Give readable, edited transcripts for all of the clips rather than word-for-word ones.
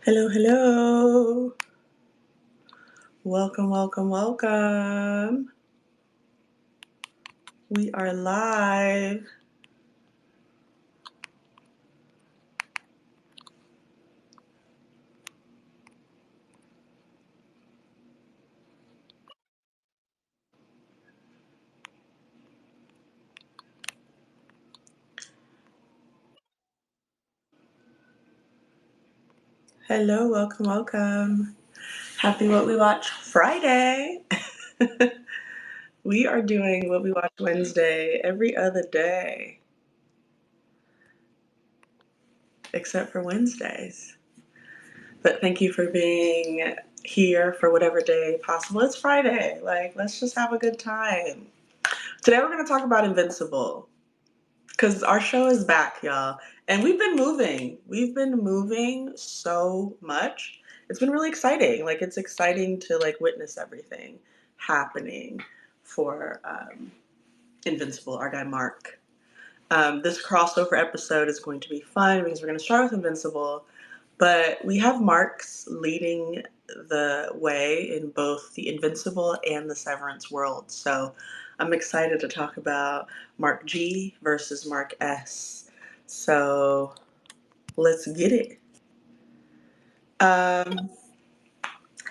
Hello, hello. Welcome, welcome, welcome. We are live. Hello, welcome, welcome. Happy What We Watch Friday. We are doing What We Watch Wednesday every other day, except for Wednesdays. But thank you for being here for whatever day possible. It's Friday. Let's just have a good time. Today we're going to talk about Invincible. Because our show is back, y'all. And we've been moving. We've been moving so much. It's been really exciting. It's exciting to witness everything happening for Invincible, our guy Mark. This crossover episode is going to be fun because we're going to start with Invincible, but we have Marks leading the way in both the Invincible and the Severance world. So I'm excited to talk about Mark G versus Mark S. So let's get it.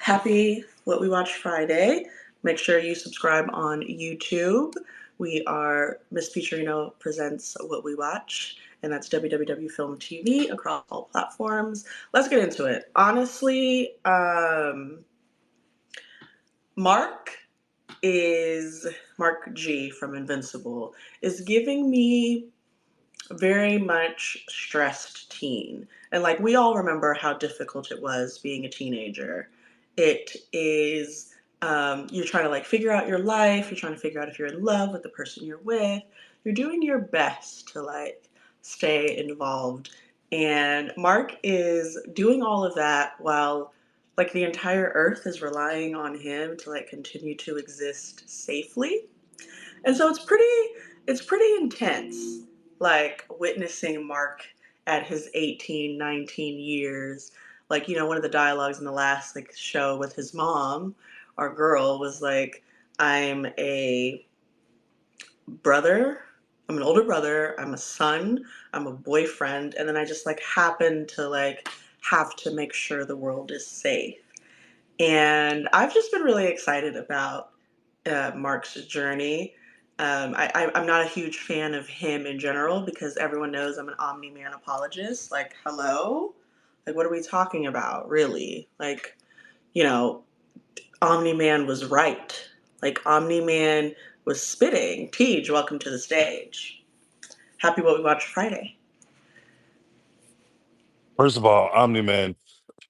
Happy What We Watch Friday. Make sure you subscribe on YouTube. We are Miss Petrino Presents What We Watch, and that's www Film TV across all platforms. Let's get into it. Honestly, Mark G from Invincible is giving me very much stressed teen. And we all remember how difficult it was being a teenager. It is, you're trying to figure out your life, you're trying to figure out if you're in love with the person you're with. You're doing your best to stay involved. And Mark is doing all of that while the entire earth is relying on him to continue to exist safely. And so it's pretty intense, witnessing Mark at his 18, 19 years. One of the dialogues in the last show with his mom, our girl, was I'm a brother, I'm an older brother, I'm a son, I'm a boyfriend, and then I just happen to have to make sure the world is safe. And I've just been really excited about Mark's journey. I'm not a huge fan of him in general because everyone knows I'm an Omni-Man apologist. Hello? What are we talking about, really? Omni-Man was right. Omni-Man was spitting. Tej, welcome to the stage. Happy What We Watch Friday. First of all, Omni-Man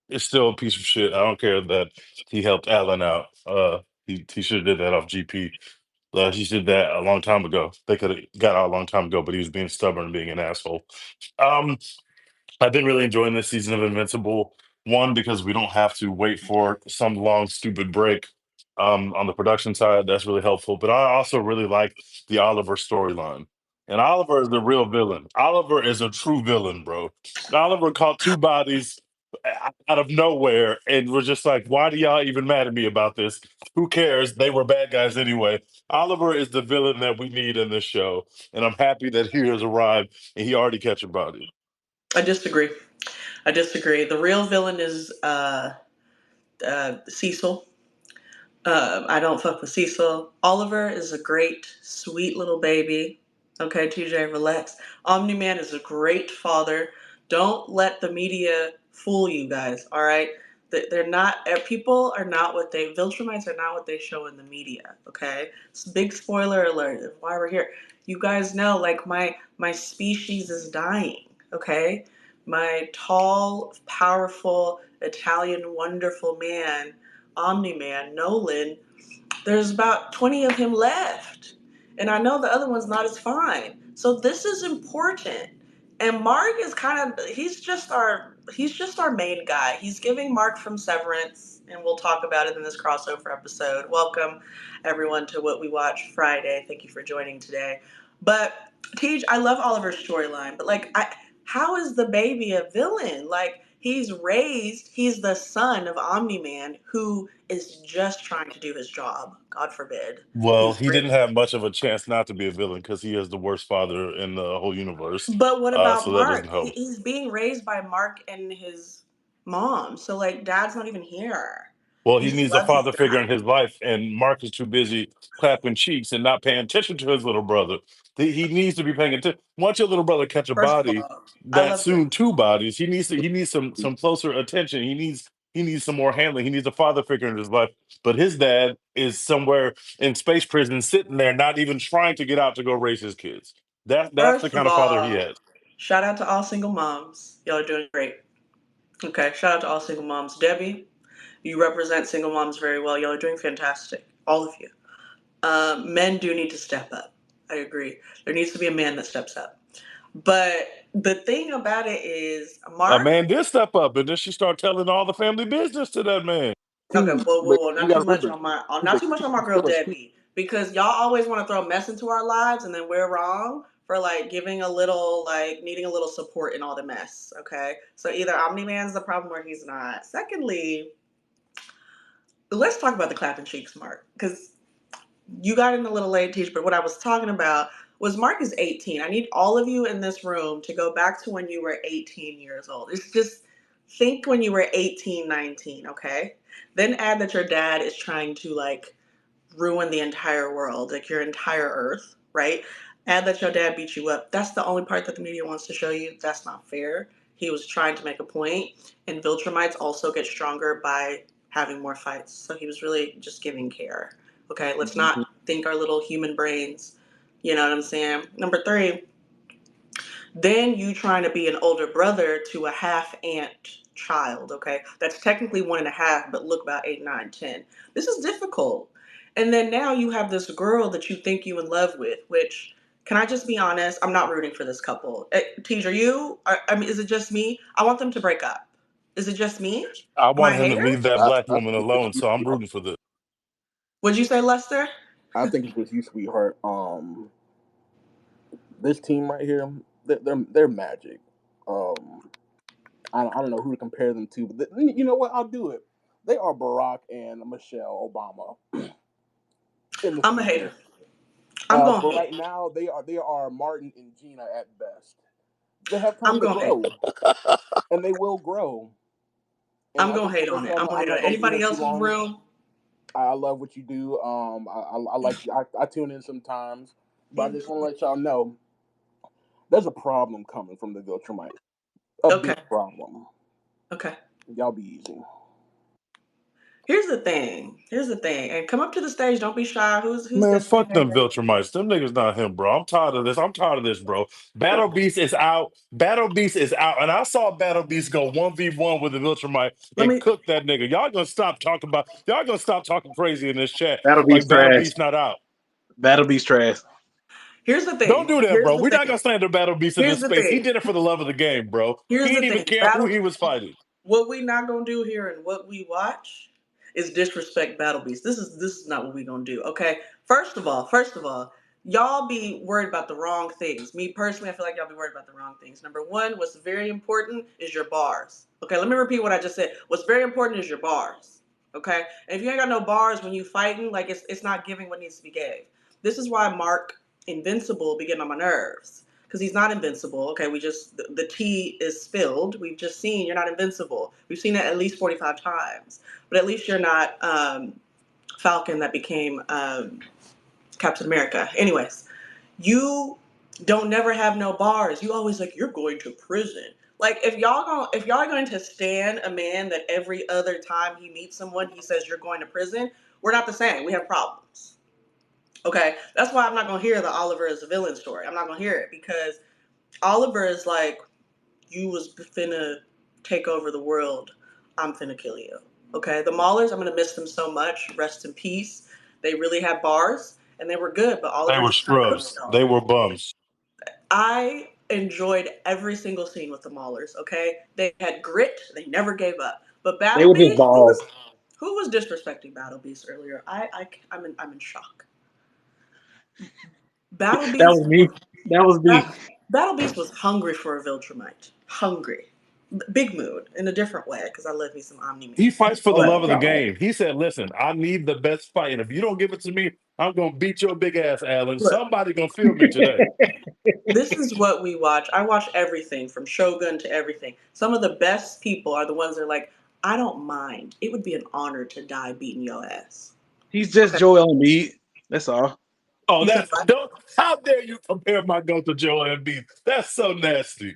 is still a piece of shit. I don't care that he helped Alan out. He should have did that off GP. He did that a long time ago. They could have got out a long time ago, but he was being stubborn and being an asshole. Um, I've been really enjoying this season of Invincible. One, because we don't have to wait for some long, stupid break on the production side. That's really helpful. But I also really like the Oliver storyline. And Oliver is the real villain. Oliver is a true villain, bro. Oliver caught two bodies out of nowhere, and we're just like, why do y'all even mad at me about this? Who cares? They were bad guys anyway. Oliver is the villain that we need in this show, and I'm happy that he has arrived and he already catching bodies. I disagree. The real villain is Cecil. I don't fuck with Cecil. Oliver is a great, sweet little baby. Okay, TJ, relax. Omni-Man is a great father. Don't let the media fool you guys, all right? They're not, people are not what they, Viltrumites are not what they show in the media, okay? It's big spoiler alert of why we're here. You guys know, my species is dying, okay? My tall, powerful, Italian, wonderful man, Omni-Man, Nolan, there's about 20 of him left. And I know the other one's not as fine. So this is important. And Mark is he's just our main guy. He's giving Mark from Severance, and we'll talk about it in this crossover episode. Welcome everyone to What We Watch Friday. Thank you for joining today. But Tej, I love Oliver's storyline, but how is the baby a villain? He's the son of Omni-Man who is just trying to do his job. God forbid. Well, He's he raised. didn't have much of a chance not to be a villain because he is the worst father in the whole universe. But what about So that doesn't Mark? help. He's being raised by Mark and his mom. So like dad's not even here. Well, He he just needs a loves his father figure in dad. his life, and Mark is too busy clapping cheeks and not paying attention to his little brother. He needs to be paying attention. Once your little brother catch a First of body all, I that love this. soon two bodies, he needs some closer attention. He needs some more handling. He needs a father figure in his life. But his dad is somewhere in space prison, sitting there, not even trying to get out to go raise his kids. That's the First of kind of father he all, has. shout out to all single moms. Y'all are doing great. Okay, shout out to all single moms. Debbie, you represent single moms very well. Y'all are doing fantastic. All of you. Men do need to step up. I agree. There needs to be a man that steps up. But the thing about it is, A Mark. man did step up, and then she started telling all the family business to that man. Okay, See, whoa, whoa, but whoa! you Not too gotta much remember, on my, he's not a too much kid. on my He's girl still a kid. Debbie, because y'all always want to throw mess into our lives, and then we're wrong for like giving a little, like needing a little support in all the mess. Okay, so either Omni Man's the problem or he's not. Secondly, let's talk about the clapping cheeks, Mark, because you got in a little late, Teach, but what I was talking about was Mark is 18. I need all of you in this room to go back to when you were 18 years old. It's just think when you were 18, 19, okay? Then add that your dad is trying to like ruin the entire world, like your entire earth, right? Add that your dad beat you up. That's the only part that the media wants to show you. That's not fair. He was trying to make a point, and Viltrumites also get stronger by having more fights. So he was really just giving care. Okay, let's Mhm. not think our little human brains. You know what I'm saying? Number three, then you trying to be an older brother to a half aunt child, okay? That's technically 1.5, but look about 8, 9, 10. This is difficult. And then now you have this girl that you think you in love with, which, can I just be honest? I'm not rooting for this couple. Tej, are you? I mean, is it just me? I want them to break up. Is it just me? I Am I want a him to hater? leave that I, black I woman think it's alone, you, so I'm sweetheart. rooting for this. Would you say Lester? I think it's just you, sweetheart. This team right here, they're magic. Um, I don't know who to compare them to, but you know what? I'll do it. They are Barack and Michelle Obama in the I'm a hater. future. I'm going to For hate. right now, they are Martin and Gina at best. They have I'm time to going to hate. grow, and they will grow. And I'm I going just to hate want on to let it. y'all I'm know going I'm to hate not on it. gonna be here Anybody too else in the long. room? I love what you do. I like you. I tune in sometimes, but I just want to let y'all know there's a problem coming from the Viltrumite. A Okay. big problem. Okay. Y'all be easy. Here's the thing. Here's the thing. And come up to the stage. Don't be shy. Who's Man, this? Hey, fuck hey, them hey. Viltrumites. Them niggas not him, bro. I'm tired of this. I'm tired of this, bro. Battle Beast is out. Battle Beast is out. And I saw Battle Beast go 1v1 with the Viltrumite Let and me. cook that nigga. Y'all gonna stop talking crazy in this chat That'll be like Battle trash. Beast not out. That'll be trash. Here's the Don't thing. do that, Here's bro. the We're not thing. gonna slander Battle Beast in Here's this the space. He thing. did it for the love of the game, bro. He Here's the didn't even thing. care who Battle. he was fighting. What we not gonna do here and what we watch is disrespect Battle Beast. This is not what we gonna do. Okay. First of all, y'all be worried about the wrong things. Me personally, I feel like y'all be worried about the wrong things. Number one, what's very important is your bars. Okay. Let me repeat what I just said. What's very important is your bars. Okay. And if you ain't got no bars when you fighting, like it's not giving what needs to be gave. This is why Mark Invincible be getting on my nerves because he's not invincible. Okay, the tea is spilled. We've just seen you're not invincible. We've seen it at least 45 times, but at least you're not Falcon that became Captain America. Anyways, you don't never have no bars. You always like you're going to prison. Like if y'all are going to stand a man that every other time he meets someone he says you're going to prison, we're not the same. We have problems. Okay, that's why I'm not gonna hear the Oliver is a villain story. I'm not gonna hear it because Oliver is like, you was finna take over the world. I'm finna kill you. Okay, the Maulers, I'm gonna miss them so much. Rest in peace. They really had bars and they were good, but They Oliver were just kind of cooked scrubs. it all. They were bums. I enjoyed every single scene with the Maulers. Okay, they had grit. They never gave up. But They Battle were just Beast, balls. who was disrespecting Battle Beast earlier? I'm in shock. Battle That Beast was me. That was me. Battle Beast was hungry for a Viltrumite. Hungry. Big mood in a different way because I love me some He Omni-Man. fights for the Right, love of the right. game. He said, "Listen, I need the best fight, and if you don't give it to me, I'm gonna beat your big ass, Alan. Look, Somebody gonna feel me today." this is what we watch. I watch everything from Shogun to everything. Some of the best people are the ones that are like, I don't mind. It would be an honor to die beating your ass. He's just Okay. Joel Embiid. That's all. Oh, You said that's what? don't. How dare you compare my goat to Joel Embiid? That's so nasty.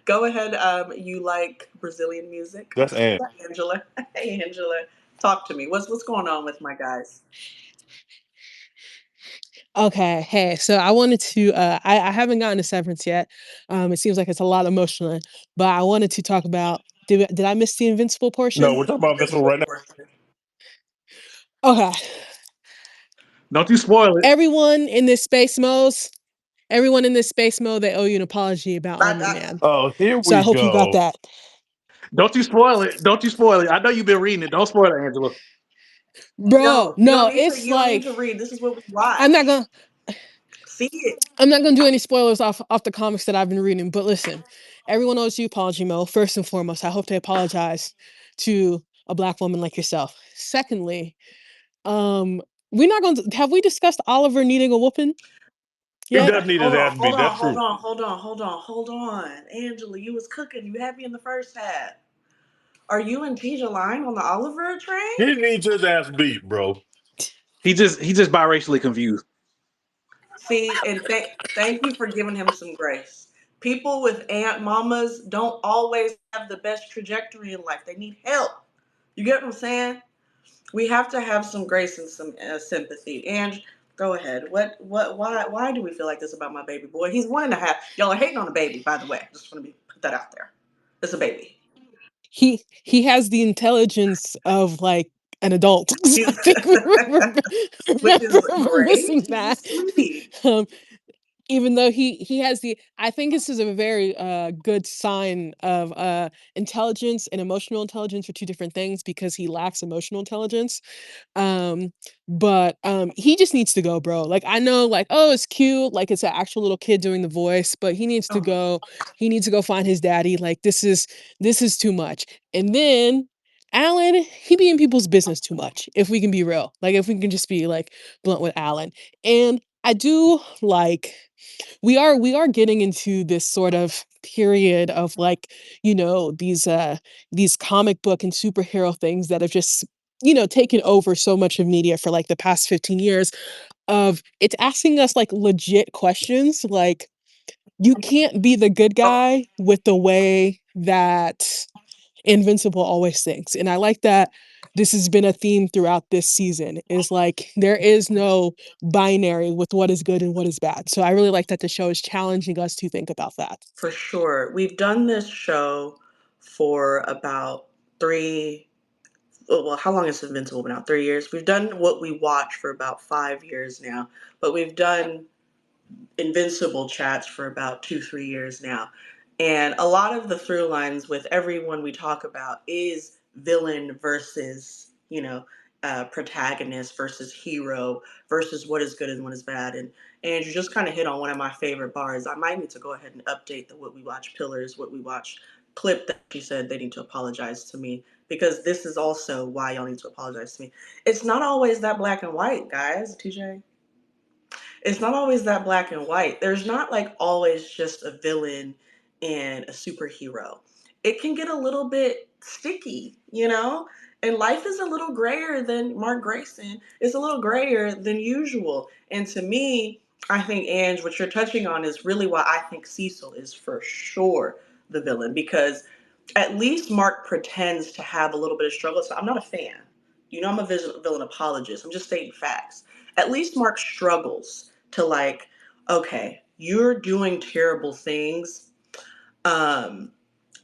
Go ahead. You like Brazilian music? I That's see Ant. that, Angela. Hey, Angela, talk to me. What's going on with my guys? Okay, hey, so I wanted to I haven't gotten to Severance yet. It seems like it's a lot emotional, but I wanted to talk about did I miss the Invincible No, portion? we're talking about Invincible right now. Okay. Don't you spoil it. Everyone in this space modes, everyone in this space mode, they owe you an apology about I, Omni-Man. Oh, here So I we hope you got go. that. Don't you spoil it. Don't you spoil it. I know you've been reading it. Don't spoil it, Angela. Bro, no, no, it's you don't need like to read. This is what we I'm not watch. gonna See it. I'm not gonna do any spoilers off the comics that I've been reading, but listen, everyone owes you apology, Mo. First and foremost, I hope they apologize to a black woman like yourself. Secondly, um, we're not going to have we discussed Oliver needing a whooping He yet? does need Hold his on, ass hold beat. on, That's hold true. on, hold on. Angela, you was cooking. You had me in the first half. Are you and Tisha lying on the Oliver train? He needs his ass beat, bro. He just biracially confused. See, and thank you for giving him some grace. People with aunt mamas don't always have the best trajectory in life. They need help. You get what I'm saying? We have to have some grace and some sympathy. And go ahead. Why do we feel like this about my baby boy? He's 1.5. Y'all are hating on a baby, by the way. Just want to put that out there. It's a baby. He has the intelligence of like an adult. So I He's, think which is we're great. missing He's a that. sweetie. Um, even though he has the I think this is a very good sign of intelligence and emotional intelligence are two different things because he lacks emotional intelligence. But he just needs to go, bro. Like I know like oh it's cute, like it's an actual little kid doing the voice, but Oh, he needs to go find his daddy. Like this is too much. And then Alan, he be in people's business too much, if we can be real. Like if we can just be like blunt with Alan. And I do like we are getting into this sort of period of like these comic book and superhero things that have just taken over so much of media for like the past 15 years of it's asking us like legit questions like you can't be the good oh, guy with the way that Invincible always thinks. And I like that this has been a theme throughout this season is like there is no binary with what is good and what is bad. So I really like that the show is challenging us to think about that. for sure. We've done this show for about three. Well, how long has Invincible been out? 3 years. We've done what we watch for about 5 years now, but we've done Invincible chats for about 2, 3 years now. And a lot of the through lines with everyone we talk about is villain versus, protagonist versus hero versus what is good and what is bad. And you just kind of hit on one of my favorite bars. I might need to go ahead and update the what we watch pillars, what we watch clip that she said they need to apologize to me because this is also why y'all need to apologize to me. It's not always that black and white, guys. TJ, it's not always that black and white. There's not like always just a villain and a superhero. It can get a little bit sticky, you know? And life is a little grayer than Mark Grayson. It's a little grayer than usual. And to me, I think, Ange, what you're touching on is really why I think Cecil is for sure the villain because at least Mark pretends to have a little bit of struggle. So I'm not a fan. You know, I'm a villain apologist. I'm just stating facts. At least Mark struggles to like, okay, you're doing terrible things. Um,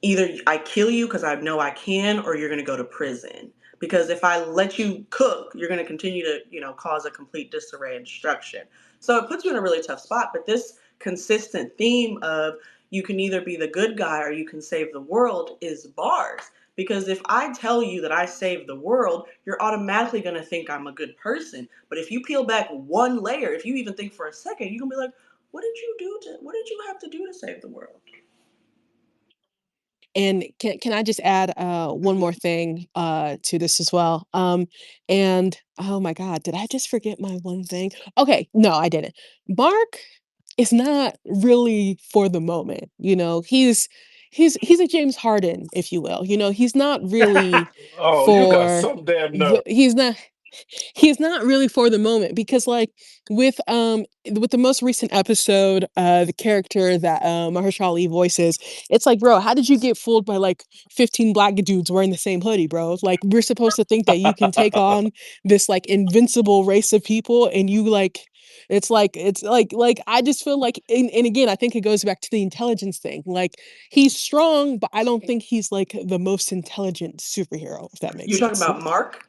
Either I kill you because I know I can, or you're going to go to prison. Because if I let you cook, you're going to continue to, cause a complete disarray and destruction. So it puts you in a really tough spot. But this consistent theme of you can either be the good guy or you can save the world is bars. Because if I tell you that I saved the world, you're automatically going to think I'm a good person. But if you peel back one layer, if you even think for a second, you're going to be like, what did you have to do to save the world? And can I just add one more thing to this as well? And oh my God, did I just forget my one thing? Okay, no, I didn't. Mark is not really for the moment. He's a James Harden, if you will. He's not really Oh, you got for some damn nerve. he's not really for the moment because like with the most recent episode, the character that Mahershala Ali voices, it's like, bro, how did you get fooled by like 15 black dudes wearing the same hoodie, bro? Like, we're supposed to think that you can take on this like invincible race of people, and you like it's like I just feel like, and again, I think it goes back to the intelligence thing. Like, he's strong, but I don't think he's like the most intelligent superhero, if that makes You're talking sense. about Mark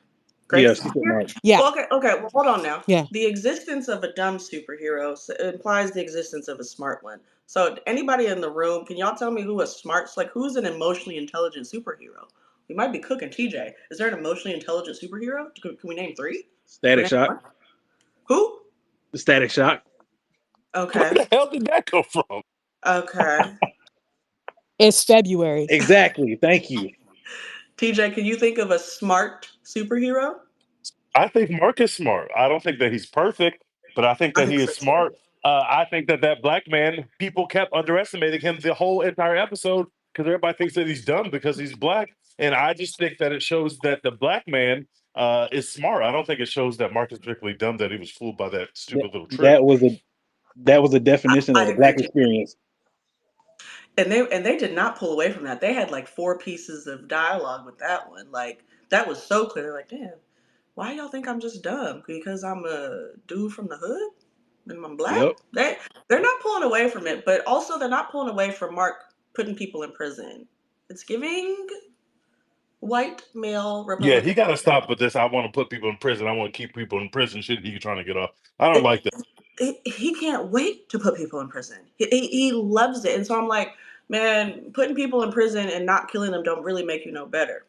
Yeah, Grayson Secret here? Mark. Yeah, Well, okay. Well, hold on now. yeah. The existence of a dumb superhero implies the existence of a smart one. So, anybody in the room, can y'all tell me who a smart, like, who's an emotionally intelligent superhero? We might be cooking TJ. Is there an emotionally intelligent superhero? Can we name three? Can we Static name Shock. one? Who? The Static Shock. Where Okay. the hell did that come from? Okay. It's February. Exactly. Thank you. TJ, can you think of a smart superhero? I think Mark is smart. I don't think that he's perfect, but I think I that think he so is too. smart. I think that that black man, people kept underestimating him the whole entire episode because everybody thinks that he's dumb because he's black. And I just think that it shows that the black man is smart. I don't think it shows that Mark is particularly dumb, that he was fooled by that That, stupid little trick. that was a definition I of the agree black too. experience. And they did not pull away from that. They had like four pieces of dialogue with that one. Like that was so clear. Like, damn, why y'all think I'm just dumb? Because I'm a dude from the hood and I'm black? Yep. They're not pulling away from it, but also they're not pulling away from Mark putting people in prison. It's giving white male Yeah, he Republican. got to stop with this. I want to put people in prison. I want to keep people in prison. Shit, he trying to get off. I don't It, like that. he can't wait to put people in prison. He loves it. And so I'm like, man, putting people in prison and not killing them don't really make you no better.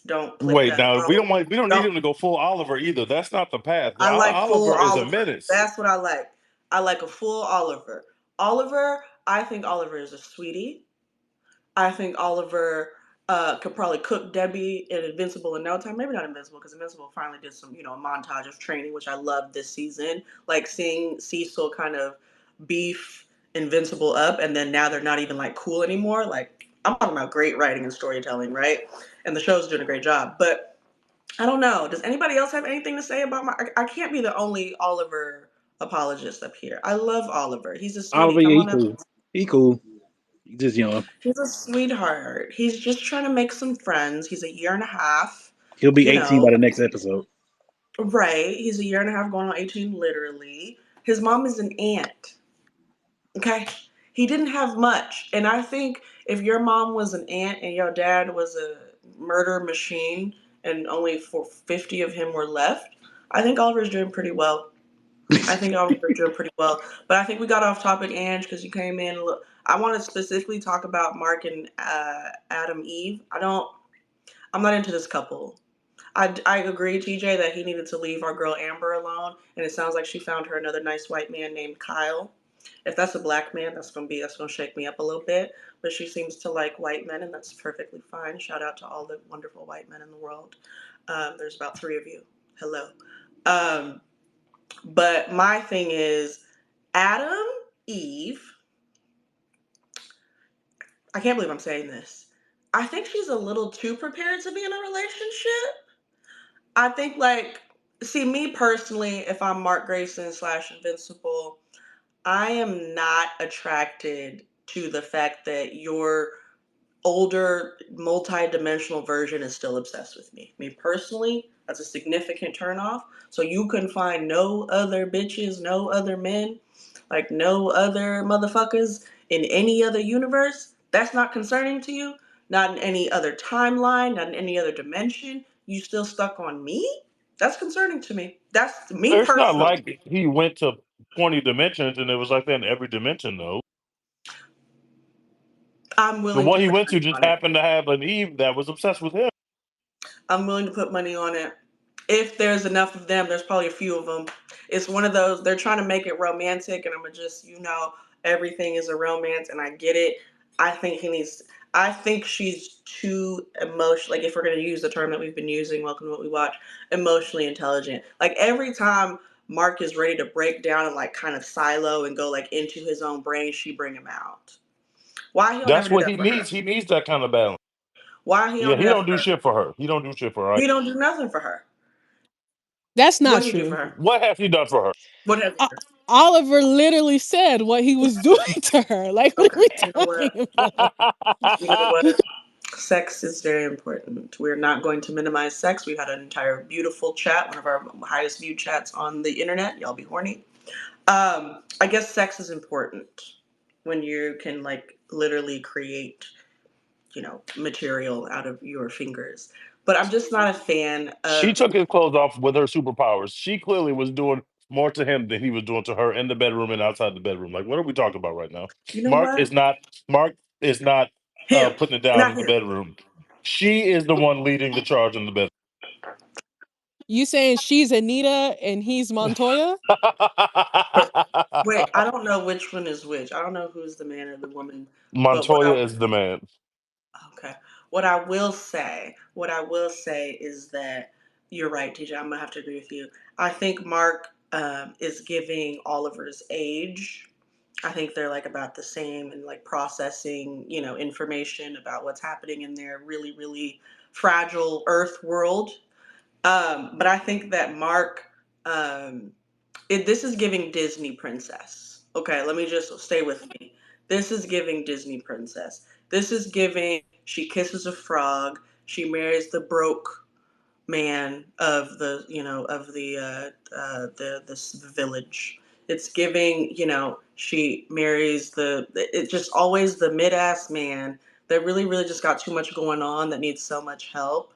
Don't clip Wait, that. now we don't want. We don't need Don't. him to go full Oliver either. That's not the path. I like full Oliver is a Oliver. menace. That's what I like. I like a full Oliver. Oliver, I think Oliver is a sweetie. I think Oliver could probably cook Debbie in Invincible in no time. Maybe not Invincible, because Invincible finally did some, a montage of training, which I love this season. Like seeing Cecil kind of beef Invincible up, and then now they're not even like cool anymore. Like, I'm talking about great writing and storytelling, right? And the show's doing a great job. But I don't know. Does anybody else have anything to say about my? I can't be the only Oliver apologist up here. I love Oliver. He's a sweetie. Oliver, yeah, Come he on up. cool. He cool. He just young. He's a sweetheart. He's just trying to make some friends. He's a year and a half, He'll be you 18 know, by the next episode. right? He's a year and a half going on 18, literally. His mom is an aunt. Okay. He didn't have much. And I think if your mom was an aunt and your dad was a murder machine and only 50 of him were left, I think Oliver's doing pretty well. I think Oliver's doing pretty well. But I think we got off topic, Ange, because you came in. Look, I want to specifically talk about Mark and Adam Eve. I'm not into this couple. I agree, TJ, that he needed to leave our girl Amber alone, and it sounds like she found her another nice white man named Kyle. If that's a black man, that's gonna shake me up a little bit. But she seems to like white men, and that's perfectly fine. Shout out to all the wonderful white men in the world. There's about three of you. Hello. Um, but my thing is, Adam, Eve. I can't believe I'm saying this. I think she's a little too prepared to be in a relationship. I think, like, see, me personally, if I'm Mark Grayson slash Invincible, I am not attracted to the fact that your older, multi-dimensional version is still obsessed with me. Me personally, that's a significant turnoff. So you can find no other bitches, no other men, like no other motherfuckers in any other universe. That's not concerning to you. Not in any other timeline, not in any other dimension. You still stuck on me? That's concerning to me. That's me It's not personally. like he went to 20 dimensions and it was like that in every dimension, though. I'm The willing to one he put went to money just on it. happened to have an Eve that was obsessed with him. I'm willing to put money on it. If there's enough of them, there's probably a few of them. It's one of those, they're trying to make it romantic, and I'm just, everything is a romance, and I get it. I think he needs. I think she's too emotional. Like if we're gonna use the term that we've been using, welcome to what we watch, emotionally intelligent. Like every time Mark is ready to break down and like kind of silo and go like into his own brain, she bring him out. Why he don't That's never do what that he for her? needs. He needs that kind of balance. Why he Yeah, don't do he that don't for do her? shit for her. He don't do shit for her. He don't do nothing for her. That's What not did he do for true. her? What has he done for her? What has he O- done? Oliver literally said what he was doing to her. Like, what are Okay, we you know what? talking about? You know what? Sex is very important. We're not going to minimize sex. We've had an entire beautiful chat, one of our highest viewed chats on the internet. Y'all be horny. I guess sex is important when you can like literally create, material out of your fingers. But I'm just not a fan She of, took his clothes off with her superpowers. She clearly was doing more to him than he was doing to her in the bedroom and outside the bedroom. Like, what are we talking about right now? you know Mark what? is not. Mark is not Him, putting it down not in the him. bedroom. She is the one leading the charge in the bedroom. You saying she's Anita and he's Montoya? Wait, I don't know which one is which. I don't know who's the man or the woman. But Montoya is the man. okay. What I will say is that you're right, TJ. I'm gonna have to agree with you. I think Mark is giving Oliver's age. I think they're like about the same and like processing, information about what's happening in their really, really fragile Earth world. But I think that Mark, um, this is giving Disney princess. Okay, let me just stay with me. This is giving Disney princess. This is giving she kisses a frog. She marries the broke man of the this village. It's giving she marries it's just always the mid ass man that really really just got too much going on that needs so much help,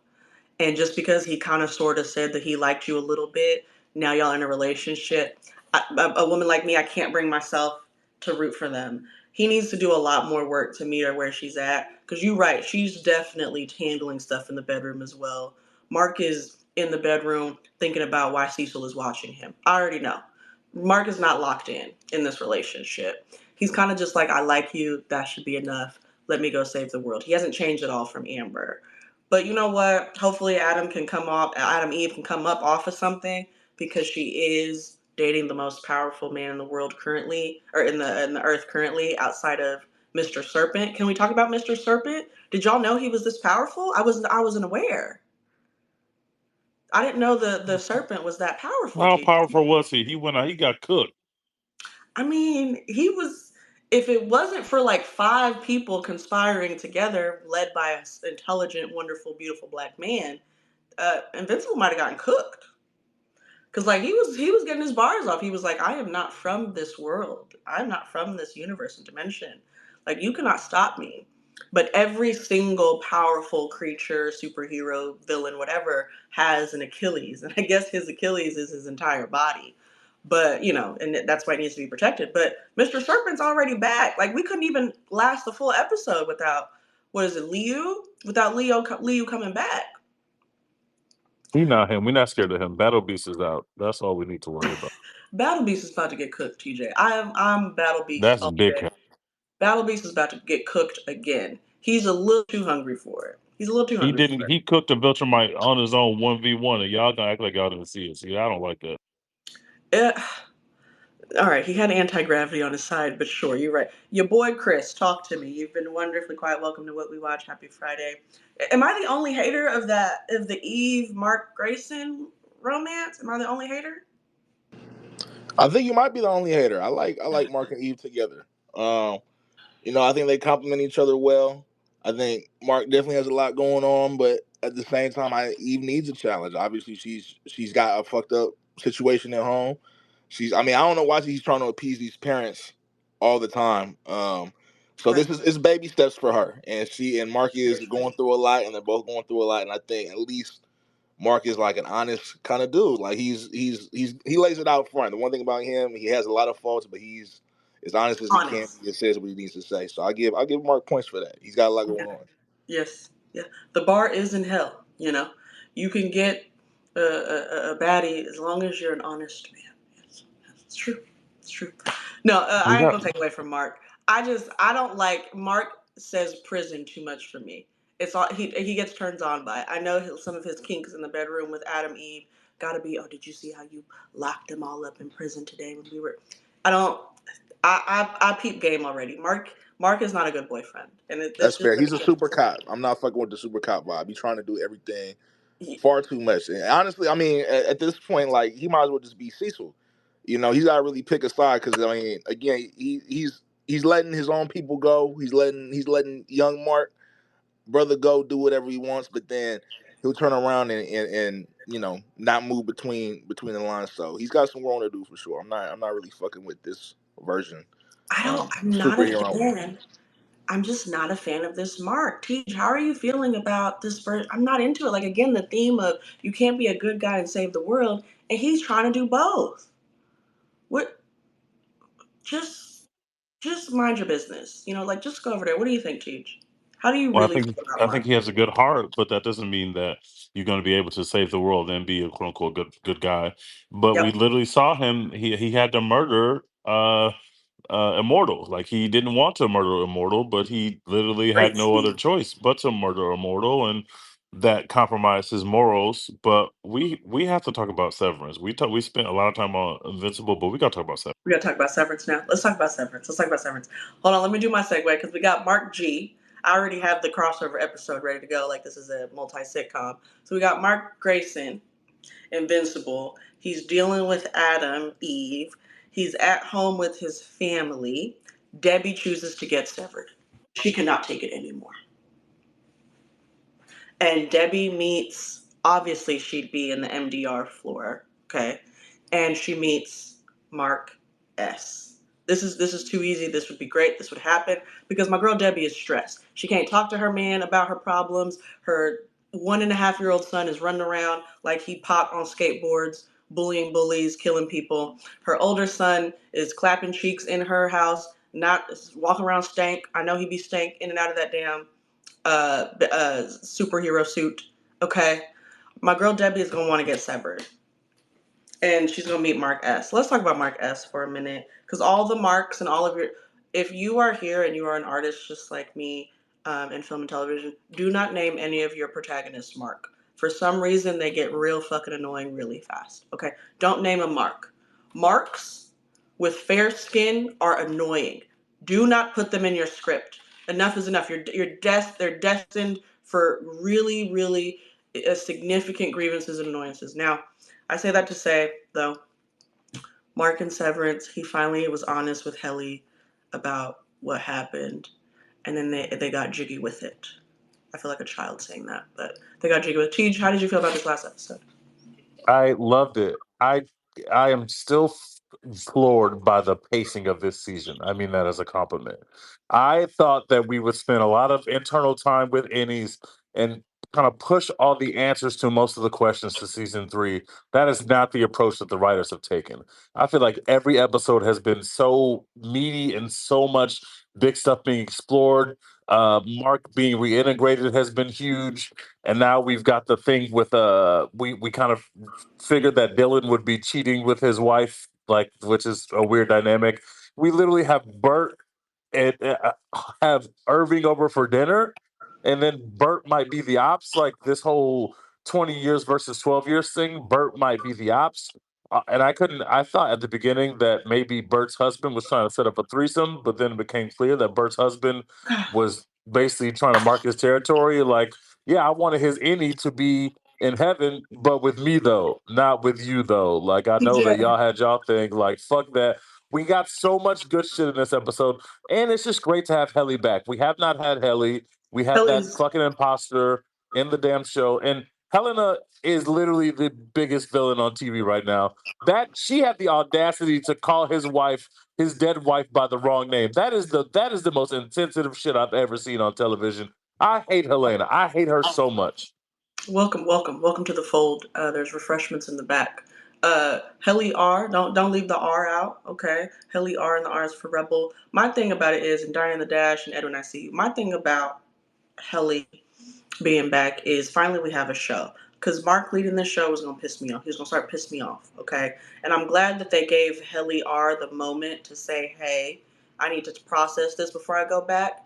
and just because he kind of sort of said that he liked you a little bit, now y'all in a relationship. A woman like me, I can't bring myself to root for them. He needs to do a lot more work to meet her where she's at. Because you're right, she's definitely handling stuff in the bedroom as well. Mark is in the bedroom thinking about why Cecil is watching him. I already know. Mark is not locked in this relationship. He's kind of just like, I like you. That should be enough. Let me go save the world. He hasn't changed at all from Amber. But you know what? Hopefully Adam Eve can come up off of something, because she is dating the most powerful man in the world currently, or in the earth currently, outside of Mr. Serpent. Can we talk about Mr. Serpent? Did y'all know he was this powerful? I wasn't aware. I didn't know the serpent was that powerful, How TJ. powerful was he? He went out. He got cooked. I mean, he was, if it wasn't for like five people conspiring together, led by an intelligent, wonderful, beautiful black man, Invincible might have gotten cooked. Cause like he was getting his bars off. He was like, I am not from this world. I'm not from this universe and dimension. Like you cannot stop me. But every single powerful creature, superhero, villain, whatever, has an Achilles. And I guess his Achilles is his entire body. But, and that's why it needs to be protected. But Mr. Serpent's already back. Like we couldn't even last the full episode without, what is it, Liu? Without Liu coming back. We not him. We're not scared of him. Battle Beast is out. That's all we need to worry about. Battle Beast is about to get cooked, TJ. I'm Battle Beast That's all big. day. Battle Beast is about to get cooked again. He's a little too hungry for it. He's a little too He hungry didn't. for it. He cooked a Viltrumite on his own 1v1, and y'all gonna act like y'all didn't see it. See, I don't like that. Eh, all right, he had anti gravity on his side, but sure, you're right. Your boy Chris, talk to me. You've been wonderfully quiet. Welcome to What We Watch. Happy Friday. Am I the only hater of the Eve Mark Grayson romance? Am I the only hater? I think you might be the only hater. I like Mark and Eve together. Um, I think they complement each other well. I think Mark definitely has a lot going on, but at the same time, Eve needs a challenge. Obviously, she's got a fucked up situation at home. I mean, I don't know why she's trying to appease these parents all the time. So Right. this is it's baby steps for her, and she and Mark is going through a lot, and they're both going through a lot. And I think at least Mark is like an honest kind of dude. Like he lays it out front. The one thing about him, he has a lot of faults, but he's as honest as he can. Honest. He just says what he needs to say. So I give Mark points for that. He's got a lot Yeah. going on. Yes. Yeah. The bar is in hell. You can get a baddie as long as you're an honest man. Yes. Yes, it's true. It's true. No, We I ain't got. gonna take away from Mark. I don't like Mark. says prison too much for me. It's all he gets turned on by it. I know some of his kinks in the bedroom with Adam Eve. Gotta be. Oh, did you see how you locked them all up in prison today when we were? I don't. I peep game already. Mark is not a good boyfriend, and That's that's just fair. the He's a beginning. super cop. I'm not fucking with the super cop vibe. He's trying to do everything He, far too much. And honestly, I mean, at this point, like he might as well just be Cecil. You know, he's got to really pick a side because I mean, again, he's letting his own people go. He's letting young Mark brother go do whatever he wants, but then he'll turn around and you know not move between the lines. So he's got some growing to do for sure. I'm not really fucking with this version. I don't. I'm not a Superhero. fan. I'm just not a fan of this Mark. Teach, how are you feeling about this person? I'm not into it. Like again, the theme of you can't be a good guy and save the world, and he's trying to do both. What? Just just mind your business. Like just go over there. What do you think, Teach? How do you Well, really feel about I think Mark? he has a good heart, but that doesn't mean that you're going to be able to save the world and be a quote unquote good guy. But we Yep. literally saw him. He had to murder Immortal. Like he didn't want to murder Immortal, but he literally had Great no other scene. choice but to murder Immortal, and that compromised his morals. But we have to talk about Severance. We spent a lot of time on Invincible, but we got to talk about Severance. We gotta talk about Severance now. Let's talk about Severance. Let's talk about Severance. Hold on, let me do my segue because we got Mark G. I already have the crossover episode ready to go. Like this is a multi sitcom. So we got Mark Grayson, Invincible. He's dealing with Adam Eve. He's at home with his family. Debbie chooses to get severed. She cannot take it anymore. And Debbie meets, obviously she'd be in the MDR floor, okay? And she meets Mark S. This is too easy. This would be great. This would happen because my girl Debbie is stressed. She can't talk to her man about her problems. Her 1.5-year-old son is running around like he popped on skateboards, bullying bullies, killing people. Her older son is clapping cheeks in her house, not walking around stank. I know he be stank in and out of that damn superhero suit. Okay, my girl Debbie is gonna want to get severed, and she's gonna meet Mark S. Let's talk about Mark S for a minute, because all the marks and all of your, if you are here and you are an artist just like me, in film and television, do not name any of your protagonists Mark. For some reason, they get real fucking annoying really fast. Okay, don't name a Mark. Marks with fair skin are annoying. Do not put them in your script. Enough is enough. They're destined for really, really significant grievances and annoyances. Now, I say that to say, though, Mark and Severance, he finally was honest with Helly about what happened, and then they got jiggy with it. I feel like a child saying that, but they got jiggy with it. Tej, how did you feel about this last episode? I loved it. I am still floored by the pacing of this season. I mean that as a compliment. I thought that we would spend a lot of internal time with Ennies and kind of push all the answers to most of the questions to season 3. That is not the approach that the writers have taken. I feel like every episode has been so meaty and so much big stuff being explored. Mark being reintegrated has been huge, and now we've got the thing with we kind of figured that Dylan would be cheating with his wife, like which is a weird dynamic. We literally have Bert and have Irving over for dinner, and then Bert might be the ops. Like this whole 20 years versus 12 years thing, Bert might be the ops. And I couldn't. I thought at the beginning that maybe Bert's husband was trying to set up a threesome, but then it became clear that Bert's husband was basically trying to mark his territory. Like, yeah, I wanted his innie to be in heaven, but with me though, not with you though. Like I know that Yeah, y'all had y'all thing. Like fuck that. We got so much good shit in this episode, and it's just great to have Helly back. We have not had Helly. We have that Helly's fucking imposter in the damn show, and Helena is literally the biggest villain on TV right now. That she had the audacity to call his wife, his dead wife, by the wrong name. That is the most insensitive shit I've ever seen on television. I hate Helena. I hate her so much. welcome to the fold. There's refreshments in the back. Helly R, don't leave the R out, okay? Helly R and the R is for Rebel. My thing about it is, and Diane the Dash and Edwin, I see you. My thing about Helly being back is finally we have a show. Because Mark leading this show was gonna piss me off. He was gonna start pissing me off, okay? And I'm glad that they gave Helly R the moment to say, hey, I need to process this before I go back.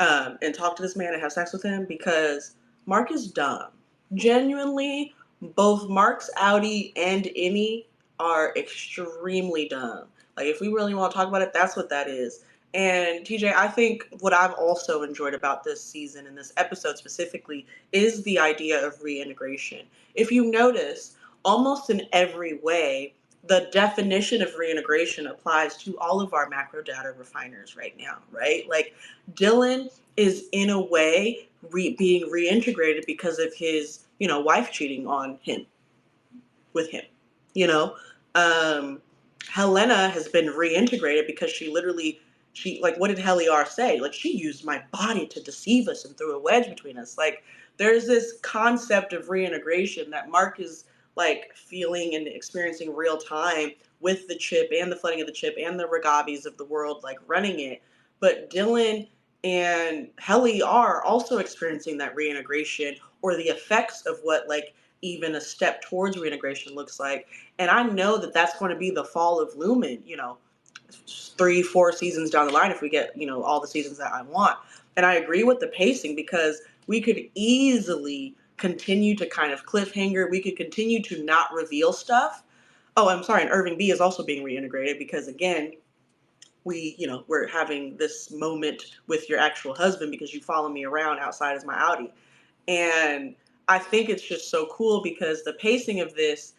and talk to this man and have sex with him because Mark is dumb. Genuinely, both Mark's Audi and Innie are extremely dumb. Like, if we really want to talk about it, that's what that is. And TJ, I think what I've also enjoyed about this season and this episode specifically is the idea of reintegration. If you notice, almost in every way, the definition of reintegration applies to all of our macro data refiners right now, right? Like, Dylan is in a way being reintegrated because of his, wife cheating on him with him. You know, Helena has been reintegrated because she like, what did Heliar say? Like, she used my body to deceive us and threw a wedge between us. Like, there's this concept of reintegration that Mark is like feeling and experiencing real time with the chip and the flooding of the chip and the Ragabis of the world like running it. But Dylan and Helly are also experiencing that reintegration or the effects of what like even a step towards reintegration looks like. And I know that that's going to be the fall of Lumen, 3-4 seasons down the line if we get, all the seasons that I want. And I agree with the pacing because we could easily continue to kind of cliffhanger. We could continue to not reveal stuff. Oh, I'm sorry. And Irving B is also being reintegrated because, again, we're having this moment with your actual husband because you follow me around outside as my Audi. And I think it's just so cool because the pacing of this,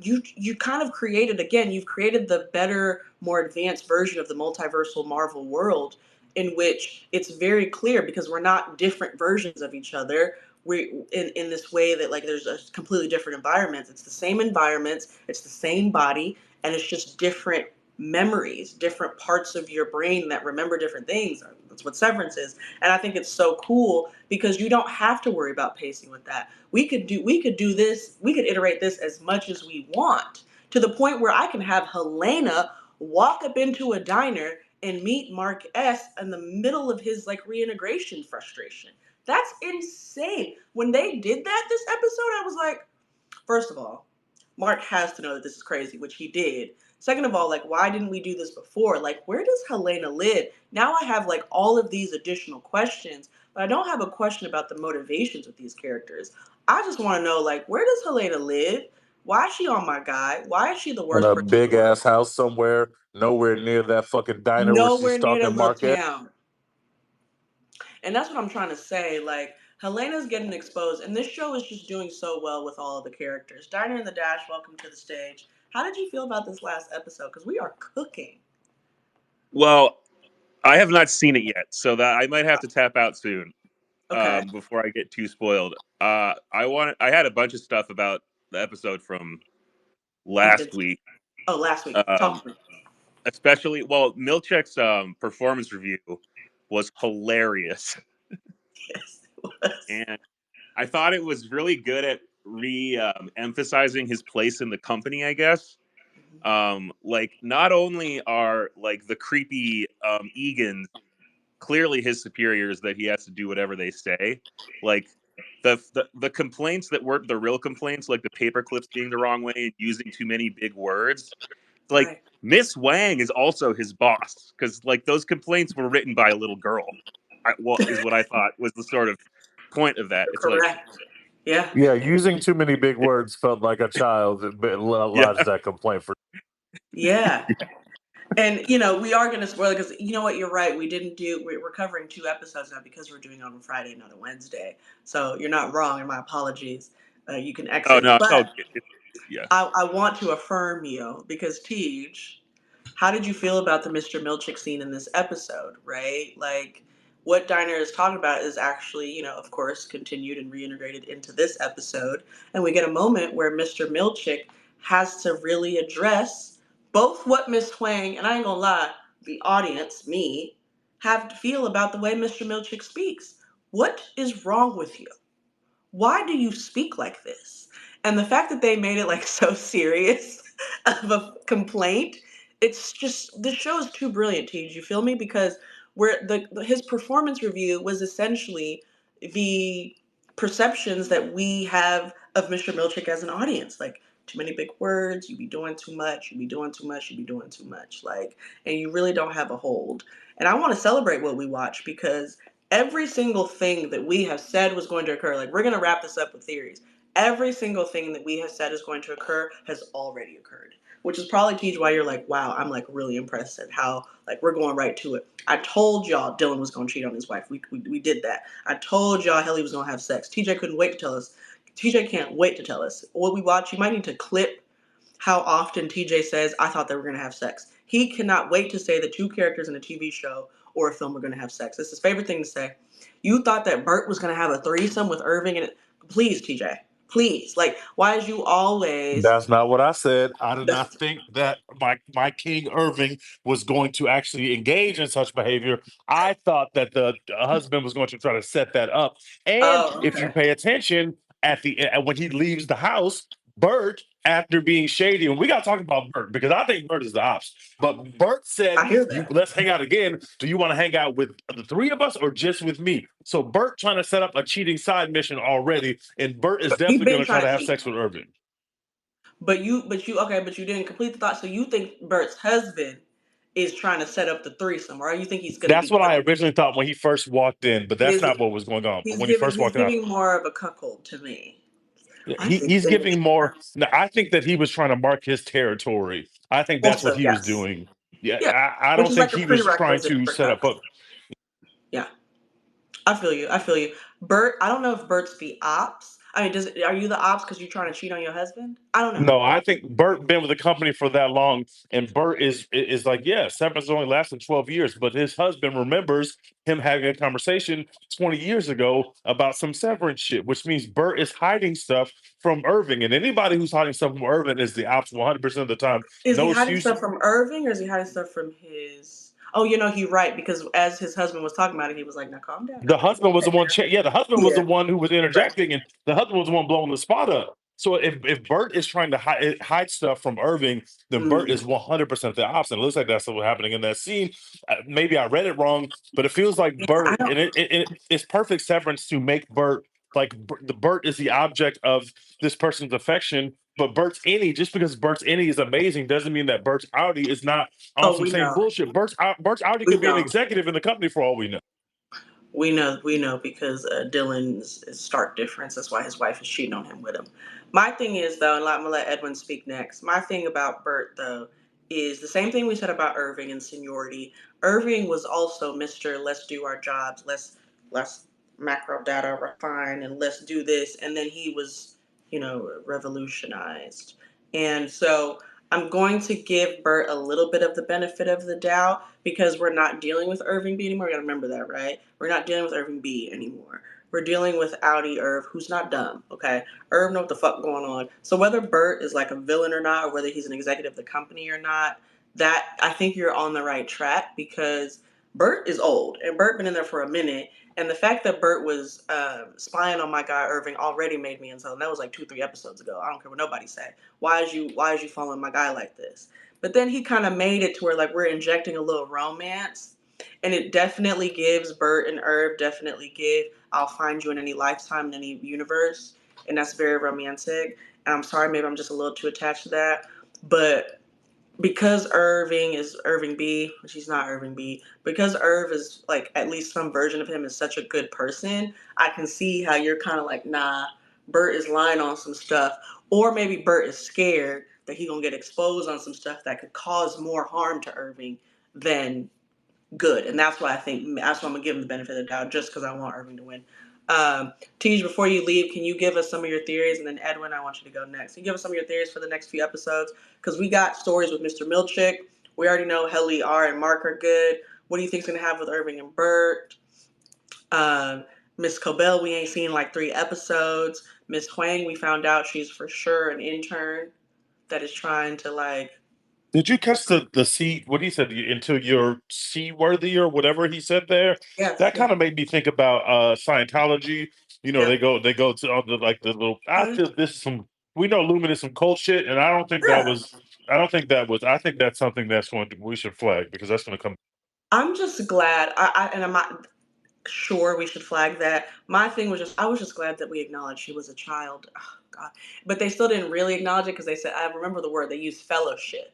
you kind of you've created the better, more advanced version of the multiversal Marvel world in which it's very clear because we're not different versions of each other. We in this way that like there's a completely different environments. It's the same environments, it's the same body, and it's just different memories, different parts of your brain that remember different things. That's what Severance is. And I think it's so cool because you don't have to worry about pacing with that. We could do this, we could iterate this as much as we want to the point where I can have Helena walk up into a diner and meet Mark S in the middle of his like reintegration frustration. That's insane. When they did that this episode, I was like, first of all, Mark has to know that this is crazy, which he did. Second of all, like, why didn't we do this before? Like, where does Helena live? Now I have like all of these additional questions, but I don't have a question about the motivations of these characters. I just want to know, like, where does Helena live? Why is she on my guy? Why is she the In worst a person in the big world? ass house somewhere, nowhere near that fucking diner where she's Nowhere near that stalking little Marquette. town. And that's what I'm trying to say. Like, Helena's getting exposed, and this show is just doing so well with all of the characters. Diner and the Dash, welcome to the stage. How did you feel about this last episode? Because we are cooking. Well, I have not seen it yet, so that I might have to tap out soon Okay. before I get too spoiled. I had a bunch of stuff about the episode from last Invincible. week, Oh, last week. um, Talk to me. especially Milchek's performance review was hilarious, Yes, it was. and I thought it was really good at emphasizing his place in the company, I guess. Like, not only are like the creepy Egans clearly his superiors that he has to do whatever they say, like the complaints that weren't the real complaints, like the paper clips being the wrong way and using too many big words, like Right. Miss Wang is also his boss because like those complaints were written by a little girl. Is what I thought was the sort of point of that. It's like, Correct. Yeah. Yeah, using too many big words felt like a child yeah, lodged that complaint for. Yeah. And we are going to spoil it because you know what, you're right. We're covering 2 episodes now because we're doing it on a Friday, not a Wednesday. So you're not wrong, and my apologies. You can oh exit, no, it's all but good. Yeah. I want to affirm you because Tej, how did you feel about the Mr. Milchick scene in this episode, right? Like, what Diner is talking about is actually, of course, continued and reintegrated into this episode. And we get a moment where Mr. Milchick has to really address both what Miss Huang, and I ain't gonna lie, the audience, me, have to feel about the way Mr. Milchick speaks. What is wrong with you? Why do you speak like this? And the fact that they made it like so serious of a complaint, it's just, the show is too brilliant, T. Do you feel me? Because his performance review was essentially the perceptions that we have of Mr. Milchick as an audience. Like, too many big words, you be doing too much, you be doing too much, you be doing too much. Like, and you really don't have a hold. And I want to celebrate what we watch because every single thing that we have said was going to occur, like we're going to wrap this up with theories. Every single thing that we have said is going to occur has already occurred, which is probably teach why you're like, wow, I'm like really impressed at how like we're going right to it. I told y'all Dylan was going to cheat on his wife. We did that. I told y'all Helly was going to have sex. TJ couldn't wait to tell us. TJ can't wait to tell us. What we watch, you might need to clip how often TJ says, I thought they were going to have sex. He cannot wait to say the two characters in a TV show or a film are going to have sex. It's his favorite thing to say. You thought that Bert was going to have a threesome with Irving and please, TJ, please. Like, why is you always That's not what I said. I did not the, think that my King Irving was going to actually engage in such behavior. I thought that the husband was going to try to set that up. And oh, if you okay. pay attention when he leaves the house, Bert, after being shady, and we got to talk about Bert because I think Bert is the ops. But Bert said, I hear "You that. let's hang out again. Do you want to hang out with the three of us or just with me?" So Bert trying to set up a cheating side mission already, and Bert is He definitely been going to try trying to to have cheat. sex with Irving. Okay, but you didn't complete the thought. So you think Bert's husband is trying to set up the threesome, or you think he's going to That's be what I cuckold? originally thought when he first walked in, but that's He's not what was going on. But he's when he giving first he's walked out, giving more of a cuckold to me. yeah, I think he's that giving more. No, I think that he was trying to mark his territory. I think that's what also he was yes, doing. Yeah, yeah, I which don't is think like a he was trying prerequisite to for set up. cuckold. Yeah, I feel you. I feel you. Bert, I don't know if Bert's the ops. I mean, are you the ops because you're trying to cheat on your husband? I don't know. No, I think Bert been with the company for that long, and Bert is like, yeah, Severance only lasted 12 years, but his husband remembers him having a conversation 20 years ago about some Severance shit, which means Bert is hiding stuff from Irving, and anybody who's hiding stuff from Irving is the ops 100% of the time. Is he No hiding excuse. stuff from Irving or is he hiding stuff from his? Oh, he's right because as his husband was talking about it, he was like, "Now calm down. The Everything's husband was okay, the one. man." Yeah, the husband was the Yeah, one who was right. interjecting, and the husband was the one blowing the spot up. So if Bert is trying to hide stuff from Irving, then Bert Mm. is 100% the opposite. It looks like that's what's happening in that scene. Maybe I read it wrong, but it feels like Yeah, I Bert, don't. and it's perfect severance to make Bert like the Bert is the object of this person's affection. But Bert's innie, just because Bert's innie is amazing, doesn't mean that Bert's outie is not on Oh, some we same know. bullshit. Bert's outie We could be an know. executive in the company for all we know. We know because Dylan's is stark difference. That's why his wife is cheating on him with him. My thing is though, and I'm gonna let Edwin speak next. My thing about Bert though is the same thing we said about Irving and seniority. Irving was also Mr. Let's do our jobs. Let's macro data refine and let's do this. And then he was, revolutionized. And so I'm going to give Bert a little bit of the benefit of the doubt because we're not dealing with Irving B anymore. You gotta remember that, right? We're not dealing with Irving B anymore. We're dealing with Audi Irv, who's not dumb, okay? Irv know what the fuck going on. So whether Bert is like a villain or not, or whether he's an executive of the company or not, that I think you're on the right track because Bert is old and Bert been in there for a minute. And the fact that Bert was spying on my guy Irving already made me insane. That was like 2-3 episodes ago. I don't care what nobody said. Why is you following my guy like this? But then he kind of made it to where like we're injecting a little romance, and it definitely gives Bert and Irv definitely give I'll find you in any lifetime in any universe, and that's very romantic. And I'm sorry, maybe I'm just a little too attached to that, but because Irving is Irving B, which he's not Irving B, because Irv is like at least some version of him is such a good person, I can see how you're kind of like, nah, Bert is lying on some stuff, or maybe Bert is scared that he gonna get exposed on some stuff that could cause more harm to Irving than good, and that's why I'm gonna give him the benefit of the doubt just because I want Irving to win. Tej, before you leave, can you give us some of your theories, and then Edwin, I want you to go next. Can you give us some of your theories for the next few episodes? Because we got stories with Mr. Milchick. We already know Helly, R, and Mark are good. What do you think's gonna happen with Irving and Bert? Miss Cobell, we ain't seen like 3 episodes. Miss Huang, we found out she's for sure an intern that is trying to like. Did you catch the C? What he said until you're seaworthy or whatever he said there? Yes, That yeah, kind of made me think about Scientology. You know, yeah, they go to all the like the little. I mhm, feel this is some. We know Lumen is some cult shit, and I don't think that yeah. was. I don't think that was. I think that's something that's going to we should flag because that's going to come. I'm just glad, and I'm not sure we should flag that. My thing was just, I was just glad that we acknowledged she was a child. Oh, God. But they still didn't really acknowledge it because they said, I remember the word, they used fellowship,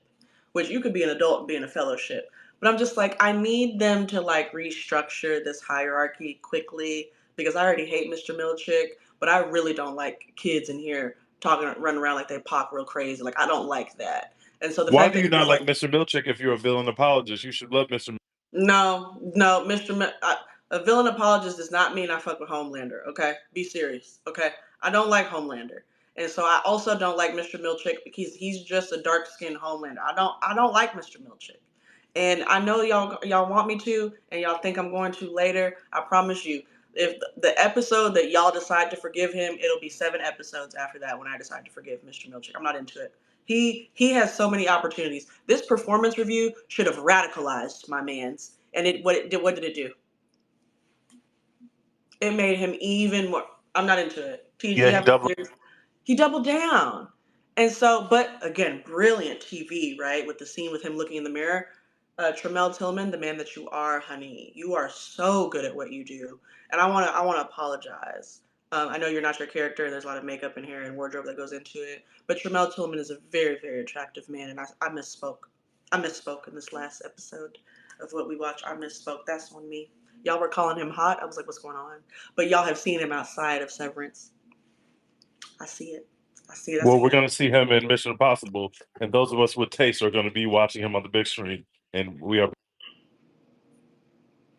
which you could be an adult and be in a fellowship. But I'm just like, I need them to like restructure this hierarchy quickly because I already hate Mr. Milchick, but I really don't like kids in here talking, running around like they pop real crazy. Like I don't like that. And so the Why fact do that you not he's like like, Mr. Milchick if you're a villain apologist? You should love Mr. no, no, a villain apologist does not mean I fuck with Homelander. Okay, be serious. Okay, I don't like Homelander, and so I also don't like Mr. Milchick because he's just a dark skinned Homelander. I don't like Mr. Milchick, and I know y'all want me to, and y'all think I'm going to later. I promise you, if the episode that y'all decide to forgive him, it'll be 7 episodes after that when I decide to forgive Mr. Milchick. I'm not into it. He has so many opportunities. This performance review should have radicalized my man's, and what did it do? It made him even more. I'm not into it. T, do Yeah, you he have any doubled. theories? He doubled down, and so, but again, brilliant TV, right? With the scene with him looking in the mirror. Tremel Tillman, the man that you are, honey, you are so good at what you do, and I wanna apologize. I know you're not your character. There's a lot of makeup in here and wardrobe that goes into it, but Tremel Tillman is a very, very attractive man, and I misspoke. I misspoke in this last episode of what we watched. I misspoke. That's on me. Y'all were calling him hot. I was like, what's going on? But y'all have seen him outside of Severance. I see it. I see it. That's a Well, we're yes. going to see him in Mission Impossible, and those of us with taste are going to be watching him on the big screen. And we are.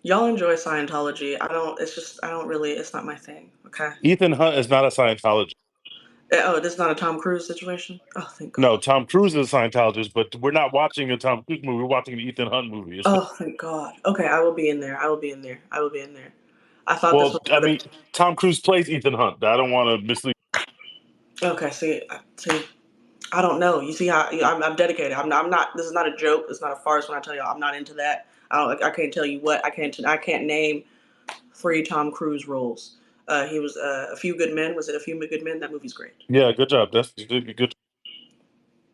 Y'all enjoy Scientology. I don't. It's just I don't really. It's not my thing. Okay. Ethan Hunt is not a Scientologist. Oh, this is not a Tom Cruise situation. Oh, thank No, God. Tom Cruise is a Scientologist, but we're not watching a Tom Cruise movie. We're watching an Ethan Hunt movie. Oh, thank God. Okay, I will be in there. I will be in there. I will be in there. I thought this Well, was I for the. mean, Tom Cruise plays Ethan Hunt. I don't want to mislead. Okay, see. I don't know. You see how I'm dedicated. I'm not. This is not a joke. It's not a farce. When I tell y'all, I'm not into that. I can't tell you what. I can't name 3 Tom Cruise roles. He was A Few Good Men. Was it A Few Good Men? That movie's great. Yeah, good job. That's good.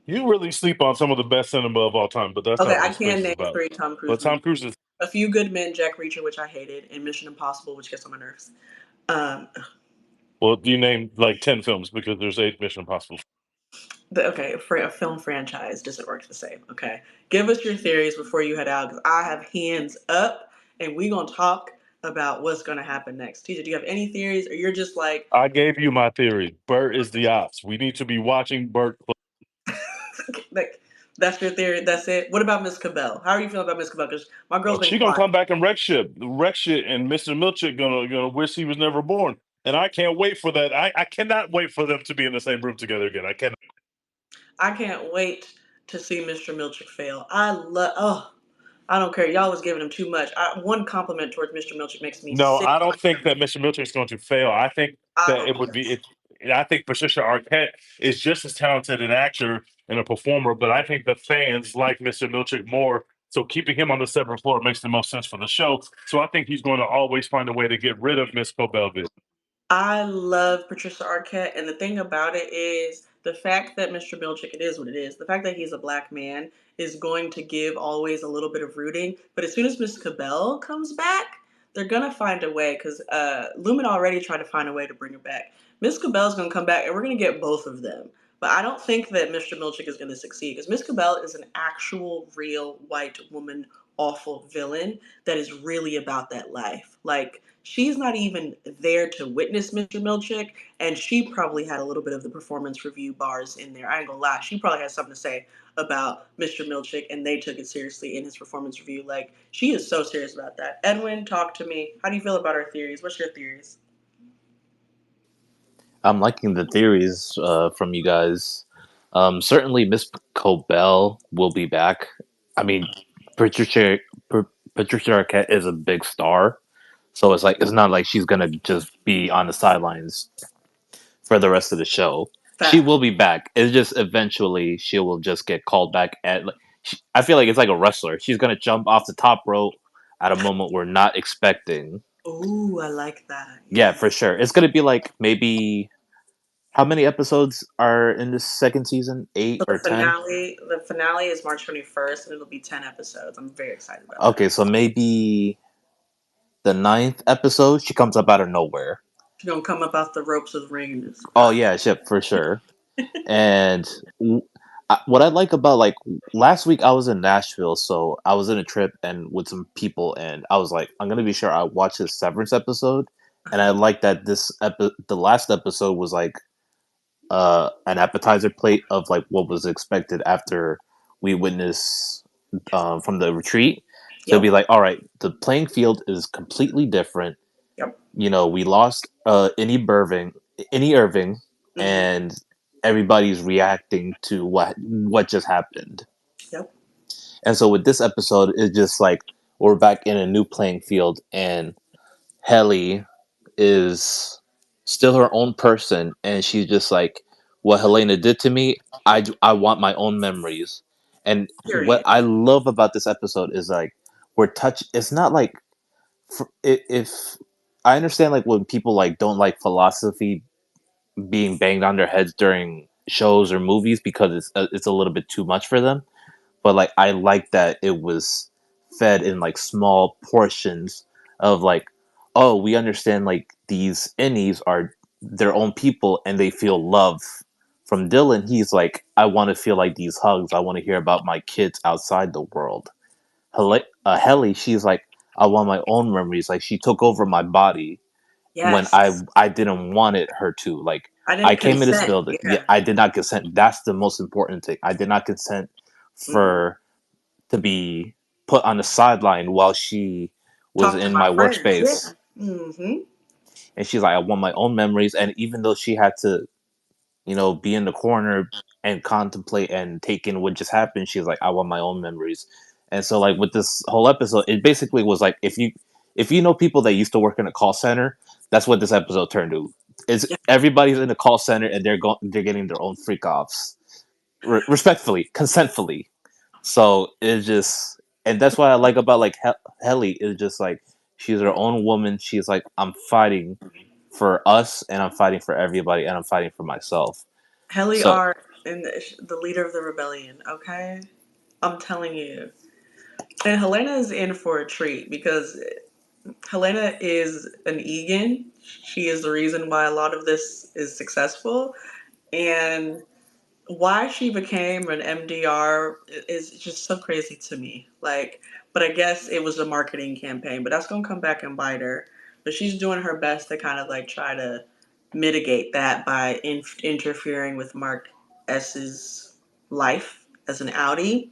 You really sleep on some of the best cinema of all time, but that's not Okay, what I this space can is name about. 3 Tom Cruise But movies. Tom Cruise is. A Few Good Men, Jack Reacher, which I hated, and Mission Impossible, which gets on my nerves. Um, Well, you name like 10 films because there's 8 Mission Impossible. okay, for a film franchise doesn't work the same. Okay, give us your theories before you head out, because I have hands up, and we gonna talk about what's gonna happen next. TJ, do you have any theories, or you're just like, I gave you my theory. Bert is the ops. We need to be watching Bert. like that's your theory? That's it. What about Miss Cabell? How are you feeling about Miss Cabell? Because my Oh, girl's been she gonna quiet. come back and wreck shit, and Mr. Milchick gonna wish he was never born. And I can't wait for that. I cannot wait for them to be in the same room together again. I cannot. I can't wait to see Mr. Milchick fail. I don't care. Y'all was giving him too much. One compliment towards Mr. Milchick makes me No, sick. I don't think that Mr. Milchick is going to fail. I think that it would be. Yes. I think Patricia Arquette is just as talented an actor and a performer, but I think the fans like Mr. Milchick more. So keeping him on the 7th floor makes the most sense for the show. So I think he's going to always find a way to get rid of Miss Cobelville. I love Patricia Arquette, and the thing about it is the fact that Mr. Milchick, it is what it is. The fact that he's a black man is going to give always a little bit of rooting. But as soon as Miss Cabell comes back, they're gonna find a way because Lumen already tried to find a way to bring her back. Miss Cabell's gonna come back, and we're gonna get both of them. But I don't think that Mr. Milchick is gonna succeed because Miss Cabell is an actual, real white woman, awful villain that is really about that life. Like she's not even there to witness Mr. Milchick, and she probably had a little bit of the performance review bars in there. I ain't gonna lie, she probably had something to say about Mr. Milchick, and they took it seriously in his performance review. Like she is so serious about that. Edwin, talk to me. How do you feel about our theories? What's your theories? I'm liking the theories from you guys. Certainly, Miss Cobell will be back. I mean, Patricia Patricia Arquette is a big star, so it's not like she's gonna just be on the sidelines for the rest of the show. She Fact. will be back. It's just eventually she will just get called back at. I feel like it's like a wrestler. She's gonna jump off the top rope at a moment we're not expecting. Ooh, I like that. Yeah, Yeah. for sure. It's gonna be like maybe how many episodes are in this second season? Eight So or 10? the finale is March 21st, and it'll be 10 episodes. I'm very excited about that. Okay, so maybe the ninth episode, she comes up out of nowhere. She's gonna come up off the ropes of the ring and just Oh yeah, shit, for sure. And what I like about like last week I was in Nashville, so I was in a trip and with some people, and I was like, I'm gonna be sure I watch this Severance episode, and I like that the last episode was like an appetizer plate of like what was expected after we witnessed from the retreat. So it'd be Yep. like, all right, the playing field is completely different. Yep. You know, we lost any Irving, Hmm. and everybody's reacting to what just happened. Yep. And so with this episode, it's just like we're back in a new playing field, and Helly is still her own person, and she's just like, what Helena did to me, I want my own memories. And what Period. I love about this episode is like it's not like if I understand like when people like don't like philosophy being banged on their heads during shows or movies because it's a little bit too much for them, but like I like that it was fed in like small portions of like, oh, we understand like these innies are their own people and they feel love. From Dylan, he's like, I want to feel like these hugs, I want to hear about my kids outside the world. Helly, she's like, I want my own memories, like she took over my body when Yes. I didn't want it her to. Like I I didn't came in this consent. building. Yeah, Yeah. I did not consent. That's the most important thing. I did not consent Hmm. for to be put on the sideline while she was Talk to in my my friends. Yeah. workspace. Hmm. And she's like, I want my own memories. And even though she had to, be in the corner and contemplate and take in what just happened, she's like, I want my own memories. And so like with this whole episode, it basically was like if you know people that used to work in a call center, that's what this episode turned to. Is Yeah. everybody's in the call center and they're getting their own freak offs. Respectfully, consentfully. So it's just, and that's what I like about like Helly is just like she's her own woman. She's like, I'm fighting for us, and I'm fighting for everybody, and I'm fighting for myself. Helly So, are in the leader of the rebellion. Okay, I'm telling you. And Helena is in for a treat because Helena is an Egan. She is the reason why a lot of this is successful. And why she became an MDR is just so crazy to me. Like, but I guess it was a marketing campaign, but that's gonna come back and bite her. But she's doing her best to kind of like try to mitigate that by interfering with Mark S's life as an outie.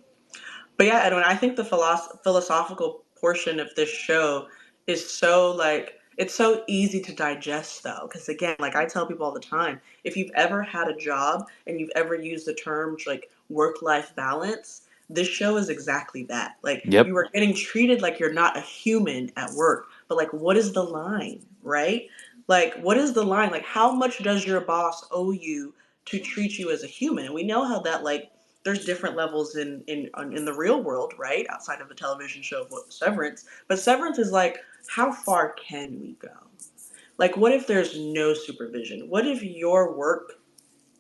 But yeah, Edwin, I think the philosophical portion of this show is so like it's so easy to digest though, because again, like I tell people all the time, if you've ever had a job and you've ever used the terms like work-life balance, this show is exactly that. Like yep. you are getting treated like you're not a human at work, but like what is the line, right? Like what is the line? Like how much does your boss owe you to treat you as a human? And we know how that like there's different levels in the real world, right? Outside of the television show of Severance. But Severance is like, how far can we go? Like, what if there's no supervision? What if your work,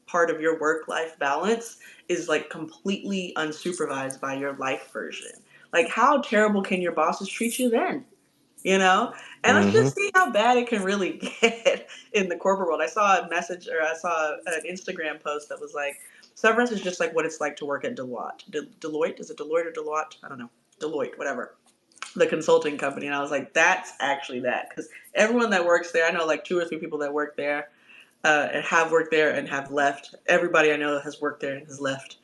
part of your work life balance, is like completely unsupervised by your life version? Like, how terrible can your bosses treat you then? You know? And let's Mm-hmm. just see how bad it can really get in the corporate world. I saw a message or I saw an Instagram post that was like, Severance is just like what it's like to work at Deloitte. Deloitte? Is it Deloitte or Deloitte? I don't know. Deloitte, whatever. The consulting company. And I was like, that's actually that. Because everyone that works there, I know like two or three people that work there and have worked there and have left. Everybody I know has worked there and has left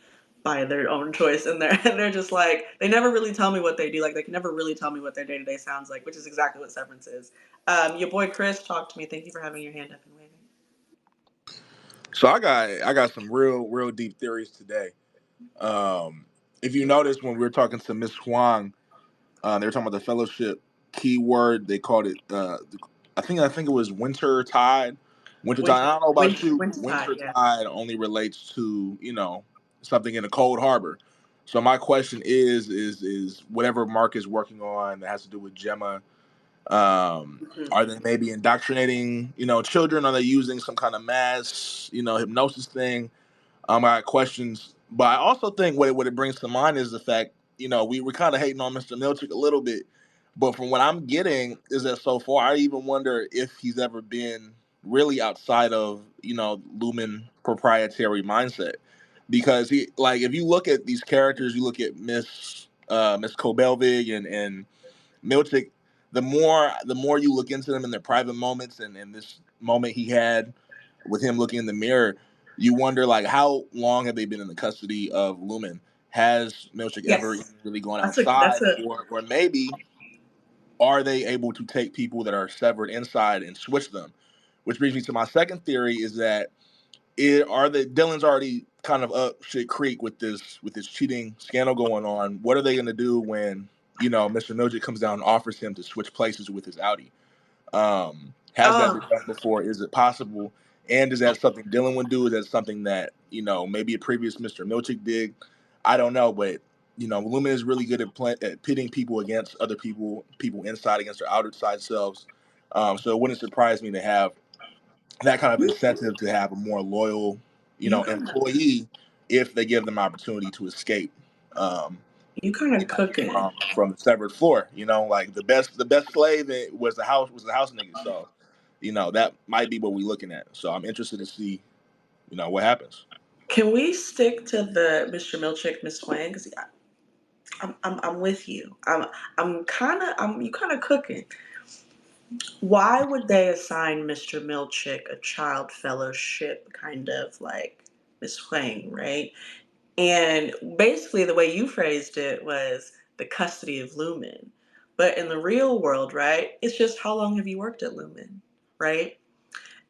by their own choice, and they're just like they never really tell me what they do. Like they can never really tell me what their day to day sounds like, which is exactly what Severance is. Your boy Chris talked to me. Thank you for having your hand up and waving. So I got some real deep theories today. Um, if you notice when we were talking to Miss Huang, they were talking about the fellowship keyword. They called it. I think it was winter tide. Winter tide. Winter, I don't know about you. winter tide. Winter Yeah. tide only relates to something in a cold harbor. So my question is whatever Mark is working on that has to do with Gemma. Hmm. Are they maybe indoctrinating children? Are they using some kind of mass hypnosis thing? I got questions, but I also think what it brings to mind is the fact, we're kind of hating on Mr. Milchick a little bit, but from what I'm getting is that so far, I even wonder if he's ever been really outside of, Lumen proprietary mindset. because he like if you look at these characters, you look at Miss Kobelvig and Milchick, the more you look into them in their private moments and this moment he had with him looking in the mirror, you wonder like how long have they been in the custody of Lumen? Has Milchick ever Yes, even really gone that's outside, a or maybe are they able to take people that are severed inside and switch them? Which brings me to my second theory is that are the Dylan's already kind of up shit creek with this cheating scandal going on. What are they going to do when Mr. Milchick comes down and offers him to switch places with his Audi? Has that been um done before? Is it possible? And is that something Dylan would do? Is that something that maybe a previous Mr. Milchick did? I don't know, but Lumen is really good at pitting people against other people inside against their outside selves. So it wouldn't surprise me to have that kind of you incentive to have a more loyal, you kind of employee if they give them opportunity to escape. Um, you kind of cooking. from the severed floor. Like the best slave was the house nigga. So, that might be what we're looking at. So I'm interested to see, what happens. Can we stick to the Mr. Milchick, Miss Wang? Because I'm with you. I'm you kind of cooking. Why would they assign Mr. Milchick a child fellowship kind of like Miss Huang, right? And basically, the way you phrased it was the custody of Lumen. But in the real world, right, it's just how long have you worked at Lumen, right?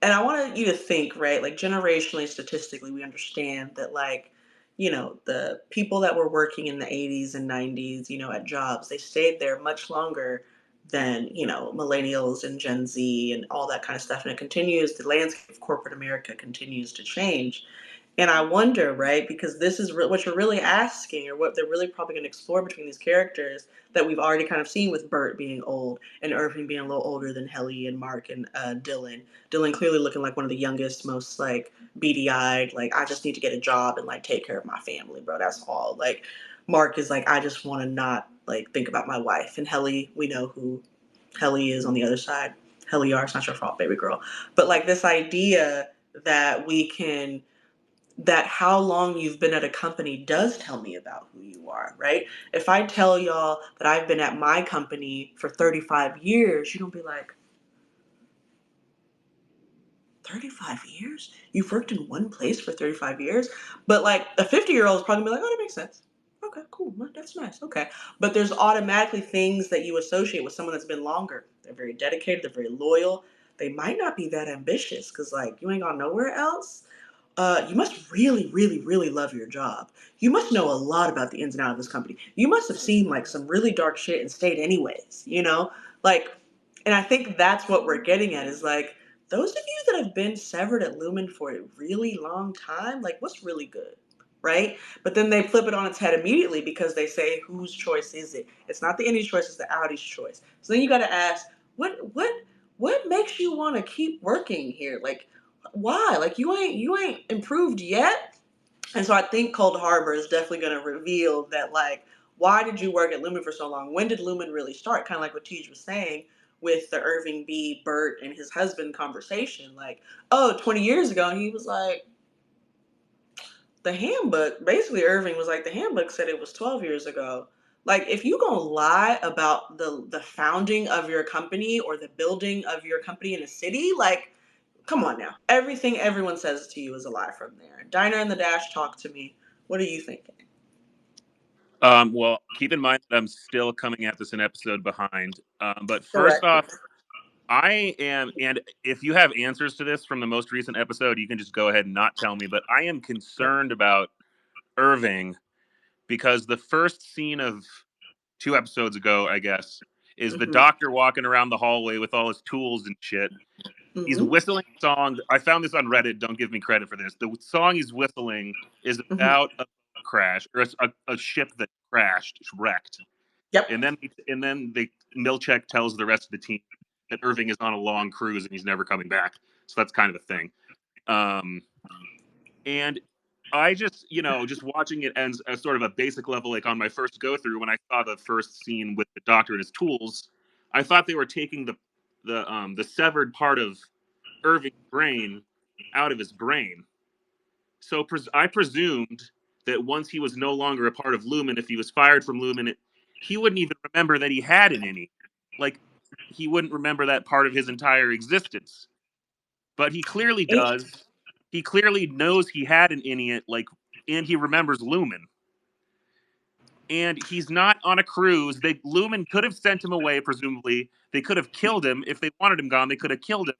And I wanted you to think, right, like generationally, statistically, we understand that, like, the people that were working in the 80s and 90s, at jobs, they stayed there much longer than, millennials and Gen Z and all that kind of stuff. And it continues, the landscape of corporate America continues to change. And I wonder, right, because this is what you're really asking, or what they're really probably going to explore between these characters that we've already kind of seen with Bert being old and Irving being a little older than Helly and Mark and Dylan. Dylan clearly looking like one of the youngest, most like beady eyed, like, I just need to get a job and like take care of my family, bro. That's all. Like, Mark is like, I just want to not like think about my wife. And Helly, we know who Helly is on the other side. Helly, it's not your fault, baby girl. But like this idea that we can that how long you've been at a company does tell me about who you are, right? If I tell y'all that I've been at my company for 35 years, you're gonna be like, 35 years? You've worked in one place for 35 years? But like a 50-year-old is probably gonna be like, oh, that makes sense. Okay, cool. That's nice. Okay. But there's automatically things that you associate with someone that's been longer. They're very dedicated, they're very loyal. They might not be that ambitious because, like, you ain't gone nowhere else. You must really, really, really love your job. You must know a lot about the ins and outs of this company. You must have seen like some really dark shit and stayed anyways, Like, and I think that's what we're getting at is like, those of you that have been severed at Lumen for a really long time, like, what's really good, right? But then they flip it on its head immediately because they say, whose choice is it? It's not the Indies' choice, it's the Audi's choice. So then you got to ask, what makes you want to keep working here? Like, why? Like, you ain't improved yet. And so I think Cold Harbor is definitely going to reveal that, like, why did you work at Lumen for so long? When did Lumen really start? Kind of like what Tej was saying with the Irving B. Bert and his husband conversation. Like, oh, 20 years ago. And he was like, the handbook, basically Irving was like, the handbook said it was 12 years ago. Like, if you gonna lie about the founding of your company or the building of your company in a city, like, come on now. Everything everyone says to you is a lie from there. Diner and the Dash, talk to me. What are you thinking? Well, keep in mind that I'm still coming at this an episode behind. But first Correct. off, I am, and if you have answers to this from the most recent episode, you can just go ahead and not tell me. But I am concerned about Irving because the first scene of 2 episodes ago, I guess, is the Mm-hmm. doctor walking around the hallway with all his tools and shit. He's Mm-hmm. whistling a song. I found this on Reddit. Don't give me credit for this. The song he's whistling is Mm-hmm. about a crash or a ship that crashed, wrecked. Yep. And then Milchek tells the rest of the team that Irving is on a long cruise and he's never coming back. So that's kind of a thing. Um, and I just watching it as a sort of a basic level, like on my first go through, when I saw the first scene with the doctor and his tools, I thought they were taking the severed part of Irving's brain out of his brain. So I presumed that once he was no longer a part of Lumen, if he was fired from Lumen, he wouldn't even remember that he had an innie. Like, he wouldn't remember that part of his entire existence. But he clearly does. He clearly knows he had an innie, like, and he remembers Lumen. And he's not on a cruise. Lumen could have sent him away, presumably. They could have killed him. If they wanted him gone, they could have killed him.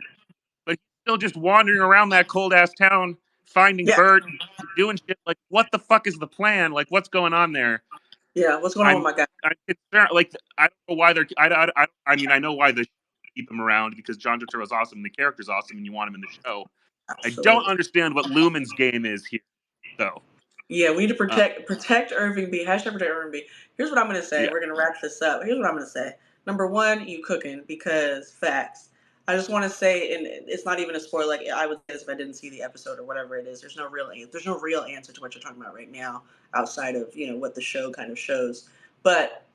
But he's still just wandering around that cold-ass town, finding Yeah. birds, doing shit. Like, what the fuck is the plan? Like, what's going on there? Yeah, what's going on with my guy? I'm concerned. Like, I don't know why they're. I mean, I know why they keep him around, because John Turturro's awesome and the character's awesome, and you want him in the show. I don't Absolutely. understand what Lumen's game is here, though. Yeah, we need to protect Irving B. Hashtag protect Irving B. Here's what I'm gonna say. Yeah. We're gonna wrap this up. Here's what I'm gonna say. Number one, you cooking, because facts. I just want to say, and it's not even a spoiler. Like, I would say this if I didn't see the episode or whatever it is. There's no real answer to what you're talking about right now, outside of what the show kind of shows. But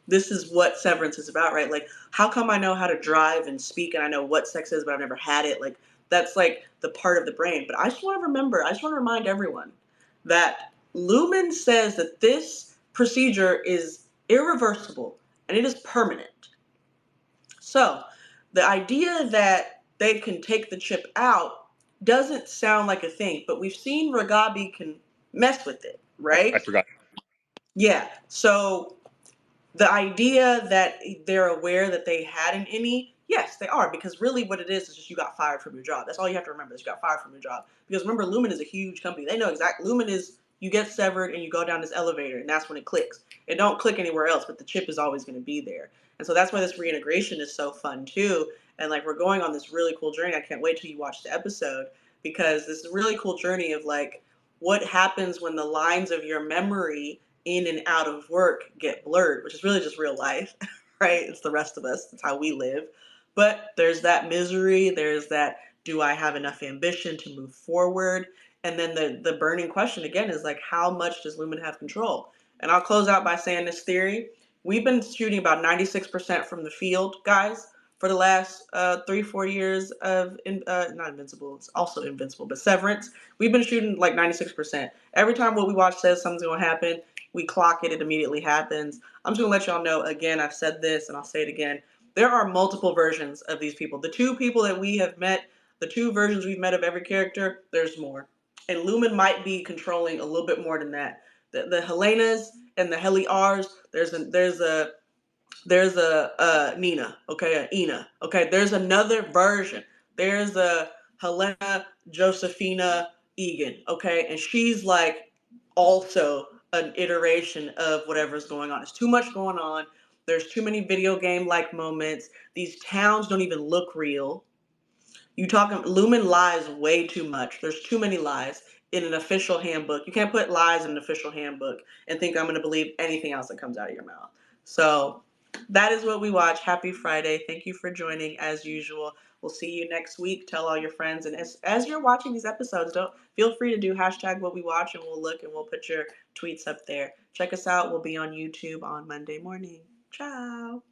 this is what Severance is about, right? Like, how come I know how to drive and speak and I know what sex is, but I've never had it? Like, that's like the part of the brain. But I just want to remind everyone that Lumen says that this procedure is irreversible and it is permanent. So the idea that they can take the chip out doesn't sound like a thing, but we've seen Ragabi can mess with it, I right? forgot. Yeah. So the idea that they're aware that they had an innie, yes, they are, because really what it is just you got fired from your job. That's all you have to remember, is you got fired from your job. Because remember, Lumen is a huge company. They know exactly. Lumen is, you get severed and you go down this elevator, and that's when it clicks. It don't click anywhere else, but the chip is always going to be there. And so that's why this reintegration is so fun too. And like, we're going on this really cool journey. I can't wait till you watch the episode, because this really cool journey of like what happens when the lines of your memory in and out of work get blurred, which is really just real life, right? It's the rest of us. It's how we live. But there's that misery. There's that, do I have enough ambition to move forward? And then the burning question again is like, how much does Lumen have control? And I'll close out by saying this theory. We've been shooting about 96% from the field, guys, for the last 3-4 years of, not Invincible, it's also Invincible, but Severance. We've been shooting like 96%. Every time what we watch says something's going to happen, we clock it, it immediately happens. I'm just going to let y'all know, again, I've said this and I'll say it again. There are multiple versions of these people. The two people that we have met, the two versions we've met of every character, there's more. And Lumen might be controlling a little bit more than that. The Helenas and the Heli R's, there's a Nina, okay, a Ina, okay. There's another version. There's a Helena Josephina Egan, okay, and she's like also an iteration of whatever's going on. There's too much going on. There's too many video game like moments. These towns don't even look real. You talking Lumen lies way too much. There's too many lies in an official handbook. You can't put lies in an official handbook and think I'm going to believe anything else that comes out of your mouth. So that is what we watch. Happy Friday. Thank you for joining as usual. We'll see you next week. Tell all your friends. And as you're watching these episodes, don't feel free to do hashtag what we watch, and we'll look and we'll put your tweets up there. Check us out. We'll be on YouTube on Monday morning. Ciao.